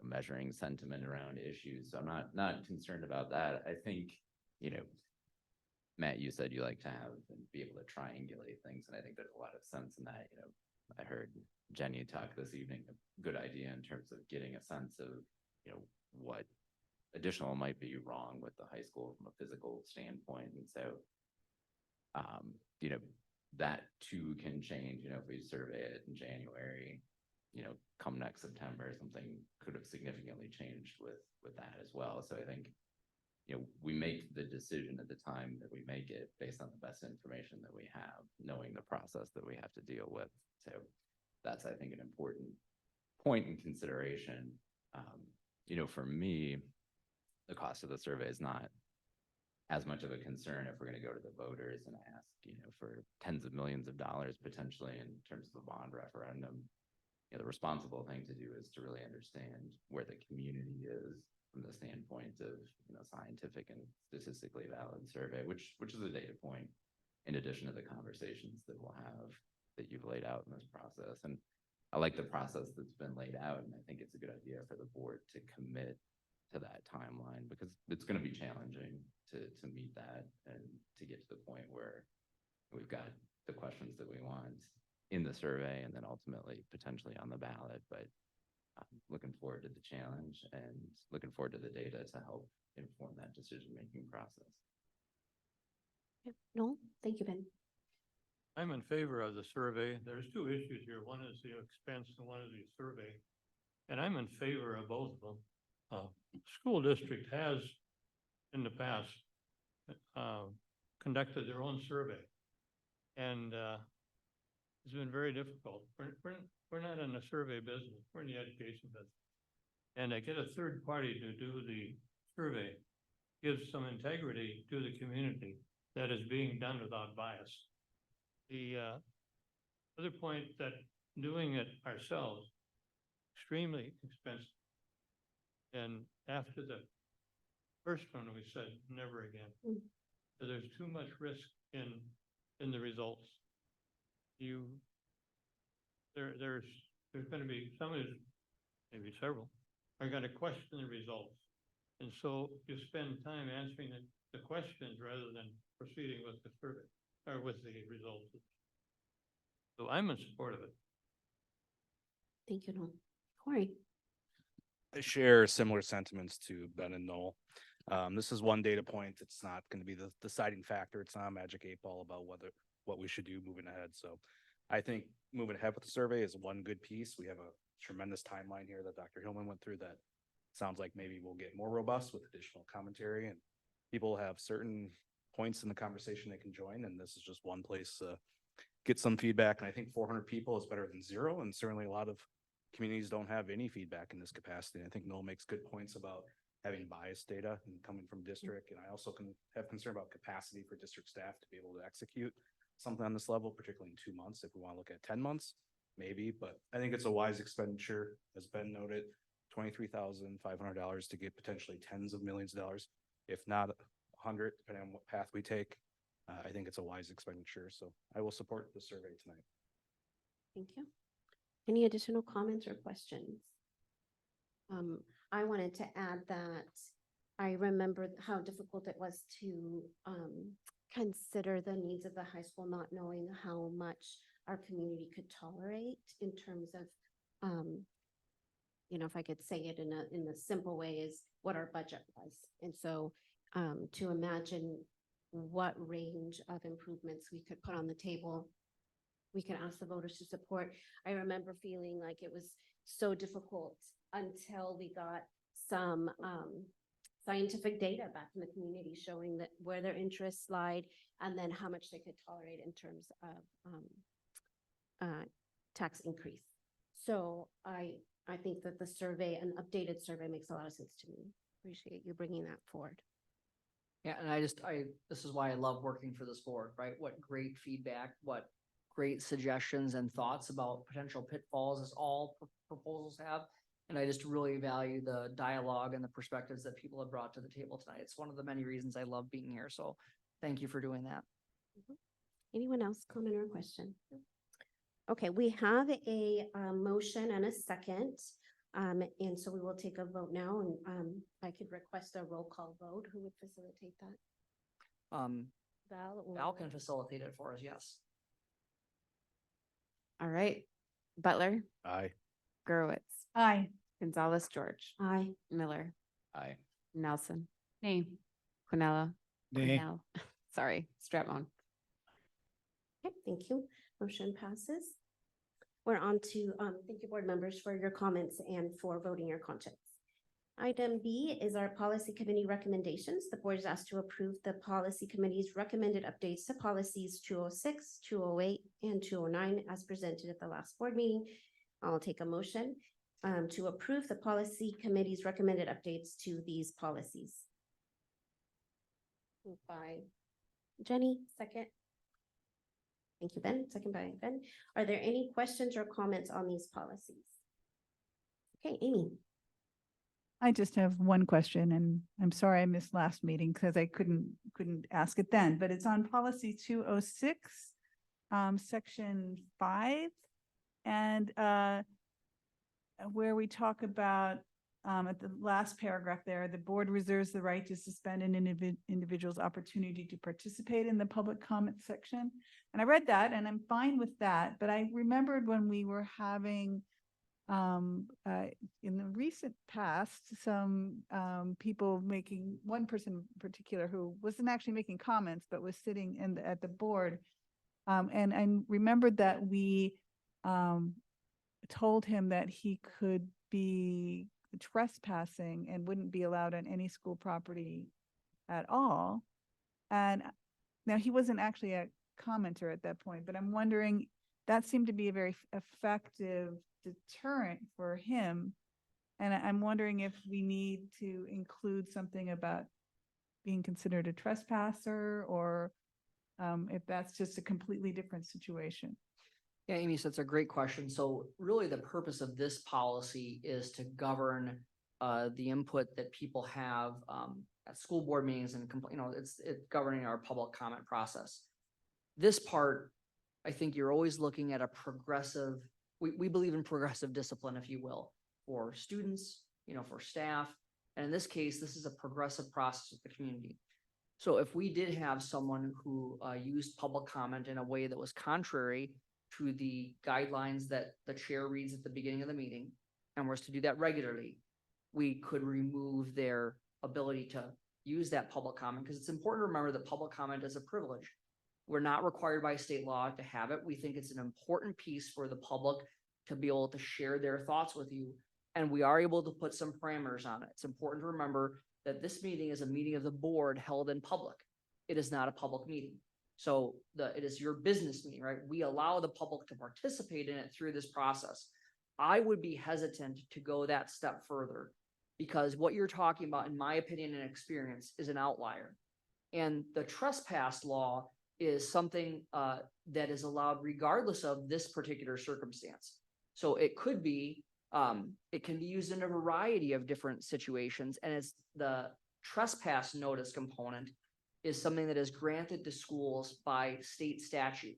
measuring sentiment around issues. So I'm not concerned about that. I think, you know, Matt, you said you like to have and be able to triangulate things, and I think there's a lot of sense in that. You know, I heard Jenny talk this evening, a good idea in terms of getting a sense of, you know, what additional might be wrong with the high school from a physical standpoint. And so, you know, that too can change. You know, if we survey it in January, you know, come next September, something could have significantly changed with that as well. So I think, you know, we make the decision at the time that we make it based on the best information that we have, knowing the process that we have to deal with. So that's, I think, an important point in consideration. You know, for me, the cost of the survey is not as much of a concern if we're going to go to the voters and ask, you know, for tens of millions of dollars potentially in terms of a bond referendum. You know, the responsible thing to do is to really understand where the community is from the standpoint of, you know, scientific and statistically valid survey, which is a data point in addition to the conversations that we'll have that you've laid out in this process. And I like the process that's been laid out, and I think it's a good idea for the board to commit to that timeline, because it's going to be challenging to meet that and to get to the point where we've got the questions that we want in the survey and then ultimately potentially on the ballot. But I'm looking forward to the challenge and looking forward to the data to help inform that decision-making process. No, thank you, Ben. I'm in favor of the survey. There's two issues here. One is the expense and one is the survey. And I'm in favor of both of them. School district has in the past conducted their own survey. And it's been very difficult. We're not in the survey business. We're in the education business. And to get a third party to do the survey gives some integrity to the community that is being done without bias. The other point that doing it ourselves, extremely expensive. And after the first one, we said never again. So there's too much risk in the results. There's going to be some, maybe several, are going to question the results. And so you spend time answering the questions rather than proceeding with the survey or with the results. So I'm in support of it. Thank you, Noel. Corey. I share similar sentiments to Ben and Noel. This is one data point. It's not going to be the deciding factor. It's not a magic 8-ball about what we should do moving ahead. So I think moving ahead with the survey is one good piece. We have a tremendous timeline here that Dr. Hillman went through that sounds like maybe we'll get more robust with additional commentary, and people have certain points in the conversation they can join. And this is just one place to get some feedback. And I think 400 people is better than 0. And certainly a lot of communities don't have any feedback in this capacity. And I think Noel makes good points about having biased data and coming from district. And I also can have concern about capacity for district staff to be able to execute something on this level, particularly in 2 months. If we want to look at 10 months, maybe, but I think it's a wise expenditure, as Ben noted, $23,500 to get potentially tens of millions of dollars, if not 100, depending on what path we take. I think it's a wise expenditure. So I will support the survey tonight. Thank you. Any additional comments or questions? I wanted to add that I remember how difficult it was to consider the needs of the high school, not knowing how much our community could tolerate in terms of, you know, if I could say it in a simple way, is what our budget was. And so to imagine what range of improvements we could put on the table, we can ask the voters to support. I remember feeling like it was so difficult until we got some scientific data back in the community showing that where their interests lied and then how much they could tolerate in terms of tax increase. So I think that the survey, an updated survey, makes a lot of sense to me. Appreciate you bringing that forward. Yeah, and this is why I love working for this board, right? What great feedback, what great suggestions and thoughts about potential pitfalls as all proposals have. And I just really value the dialogue and the perspectives that people have brought to the table tonight. It's one of the many reasons I love being here. So thank you for doing that. Anyone else comment or question? Okay, we have a motion and a second. And so we will take a vote now, and I could request a roll call vote. Who would facilitate that? Val or? Val can facilitate it for us, yes. All right. Butler, Aye. Gerowitz, Aye. Gonzalez, George, Aye. Miller, Aye. Nelson, Nay. Quinella, Nay. Quinnell. Sorry, Stratmon. Okay, thank you. Motion passes. We're on to, thank you, board members, for your comments and for voting your conscience. Item B is our policy committee recommendations. The board is asked to approve the policy committee's recommended updates to policies 206, 208, and 209 as presented at the last board meeting. I'll take a motion to approve the policy committee's recommended updates to these policies. Moved by Jenny, second. Thank you, Ben. Second by Ben. Are there any questions or comments on these policies? Okay, Amy. I just have one question, and I'm sorry I missed last meeting because I couldn't ask it then, but it's on policy 206, section 5. And where we talk about at the last paragraph there, the board reserves the right to suspend an individual's opportunity to participate in the public comment section. And I read that and I'm fine with that, but I remembered when we were having in the recent past, some people making, one person in particular who wasn't actually making comments, but was sitting at the board. And I remembered that we told him that he could be trespassing and wouldn't be allowed on any school property at all. And now he wasn't actually a commenter at that point, but I'm wondering, that seemed to be a very effective deterrent for him. And I'm wondering if we need to include something about being considered a trespasser, or if that's just a completely different situation. Yeah, Amy, so it's a great question. So really the purpose of this policy is to govern the input that people have at school board meetings and, it's governing our public comment process. This part, I think you're always looking at a progressive, we believe in progressive discipline, if you will, for students, for staff. And in this case, this is a progressive process with the community. So if we did have someone who used public comment in a way that was contrary to the guidelines that the chair reads at the beginning of the meeting, and was to do that regularly, we could remove their ability to use that public comment, because it's important to remember that public comment is a privilege. We're not required by state law to have it. We think it's an important piece for the public to be able to share their thoughts with you. And we are able to put some parameters on it. It's important to remember that this meeting is a meeting of the board held in public. It is not a public meeting. So it is your business meeting, right? We allow the public to participate in it through this process. I would be hesitant to go that step further, because what you're talking about, in my opinion and experience, is an outlier. And the trespass law is something that is allowed regardless of this particular circumstance. So it could be, it can be used in a variety of different situations, and it's the trespass notice component is something that is granted to schools by state statute.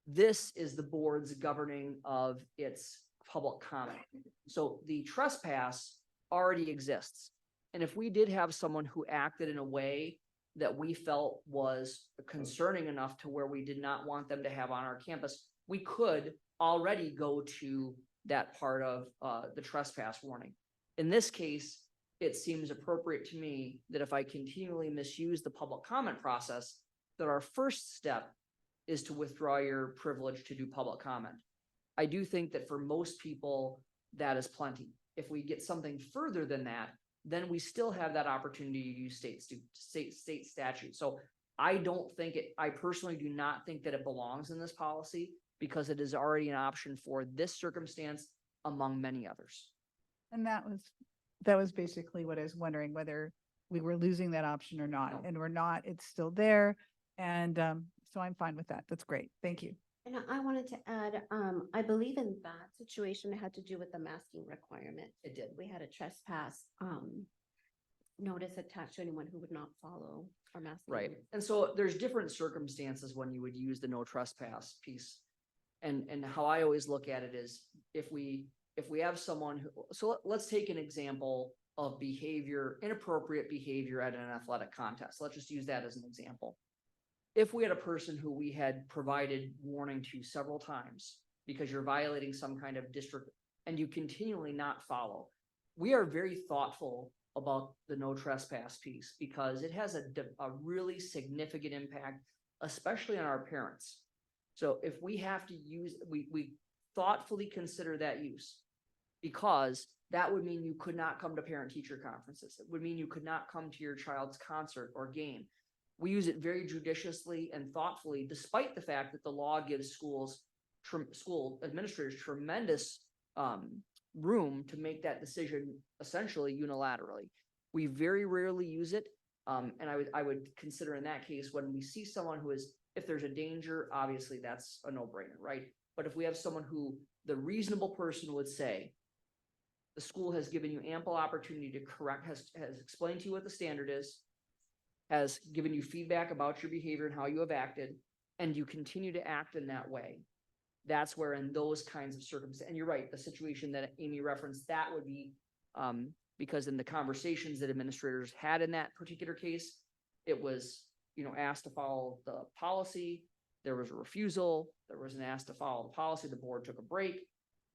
This is the board's governing of its public comment. So the trespass already exists. And if we did have someone who acted in a way that we felt was concerning enough to where we did not want them to have on our campus, we could already go to that part of the trespass warning. In this case, it seems appropriate to me that if I continually misuse the public comment process, that our first step is to withdraw your privilege to do public comment. I do think that for most people, that is plenty. If we get something further than that, then we still have that opportunity to use state statute. So I personally do not think that it belongs in this policy, because it is already an option for this circumstance among many others. And that was basically what I was wondering, whether we were losing that option or not. No. And we're not, it's still there. And so I'm fine with that. That's great. Thank you. And I wanted to add, I believe in that situation, it had to do with the masking requirement. It did. We had a trespass notice attached to anyone who would not follow our masking. Right. And so there's different circumstances when you would use the no trespass piece. And how I always look at it is, if we if we have someone who, so let's take an example of behavior, inappropriate behavior at an athletic contest. Let's just use that as an example. If we had a person who we had provided warning to several times because you're violating some kind of district and you continually not follow, we are very thoughtful about the no trespass piece because it has a really significant impact, especially on our parents. So if we have to use, we thoughtfully consider that use, because that would mean you could not come to parent-teacher conferences. It would mean you could not come to your child's concert or game. We use it very judiciously and thoughtfully, despite the fact that the law gives school administrators tremendous room to make that decision essentially unilaterally. We very rarely use it. And I would consider in that case, when we see someone who is, if there's a danger, obviously that's a no-brainer, right? But if we have someone who the reasonable person would say, the school has given you ample opportunity to correct, has explained to you what the standard is, has given you feedback about your behavior and how you have acted, and you continue to act in that way. That's where in those kinds of circumstances, and you're right, the situation that Amy referenced, that would be, because in the conversations that administrators had in that particular case, it was, asked to follow the policy, there was a refusal, there was an ask to follow the policy, the board took a break.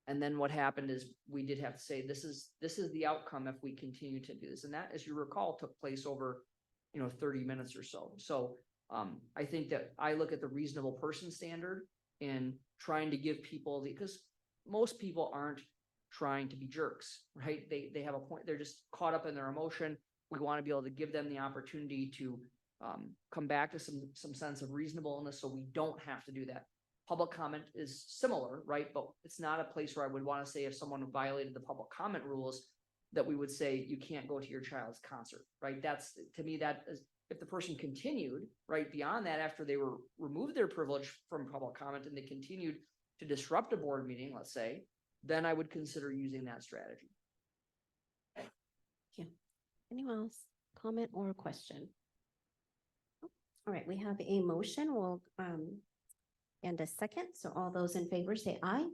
And then what happened is we did have to say, this is the outcome if we continue to do this. And that, as you recall, took place over, 30 minutes or so. So I think that I look at the reasonable person standard in trying to give people because most people aren't trying to be jerks, right? They have a point. They're just caught up in their emotion. We want to be able to give them the opportunity to come back to some sense of reasonableness so we don't have to do that. Public comment is similar, right? But it's not a place where I would want to say if someone violated the public comment rules that we would say you can't go to your child's concert, right? That's, to me, that is, if the person continued, right, beyond that, after they were removed their privilege from public comment and they continued to disrupt a board meeting, let's say, then I would consider using that strategy. Thank you. Anyone else comment or question? All right, we have a motion. We'll and a second. So all those in favor say aye.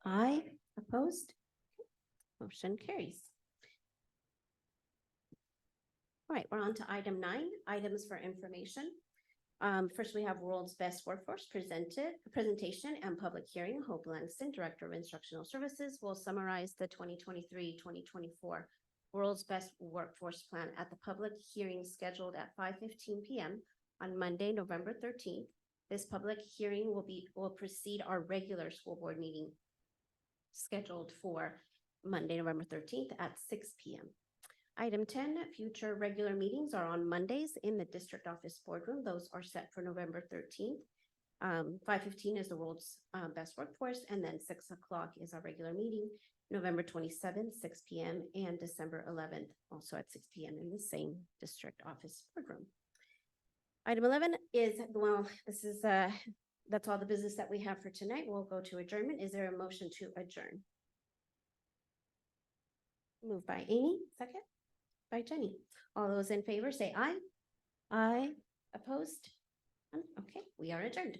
Aye. Opposed? Motion carries. All right, we're on to item 9, items for information. First, we have World's Best Workforce presentation and public hearing. Hope Langston, Director of Instructional Services, will summarize the 2023-2024 World's Best Workforce Plan at the public hearing scheduled at 5:15 p.m. on Monday, November 13th. This public hearing will precede our regular school board meeting scheduled for Monday, November 13th at 6 p.m. Item 10, future regular meetings are on Mondays in the district office boardroom. Those are set for November 13th. 5:15 is the World's Best Workforce, and then 6 o'clock is our regular meeting, November 27th, 6 p.m., and December 11th, also at 6 p.m. in the same district office boardroom. Item 11 is, well, this is, that's all the business that we have for tonight. We'll go to adjournment. Is there a motion to adjourn? Moved by Amy, second by Jenny. All those in favor say aye. Aye. Opposed? Okay, we are adjourned.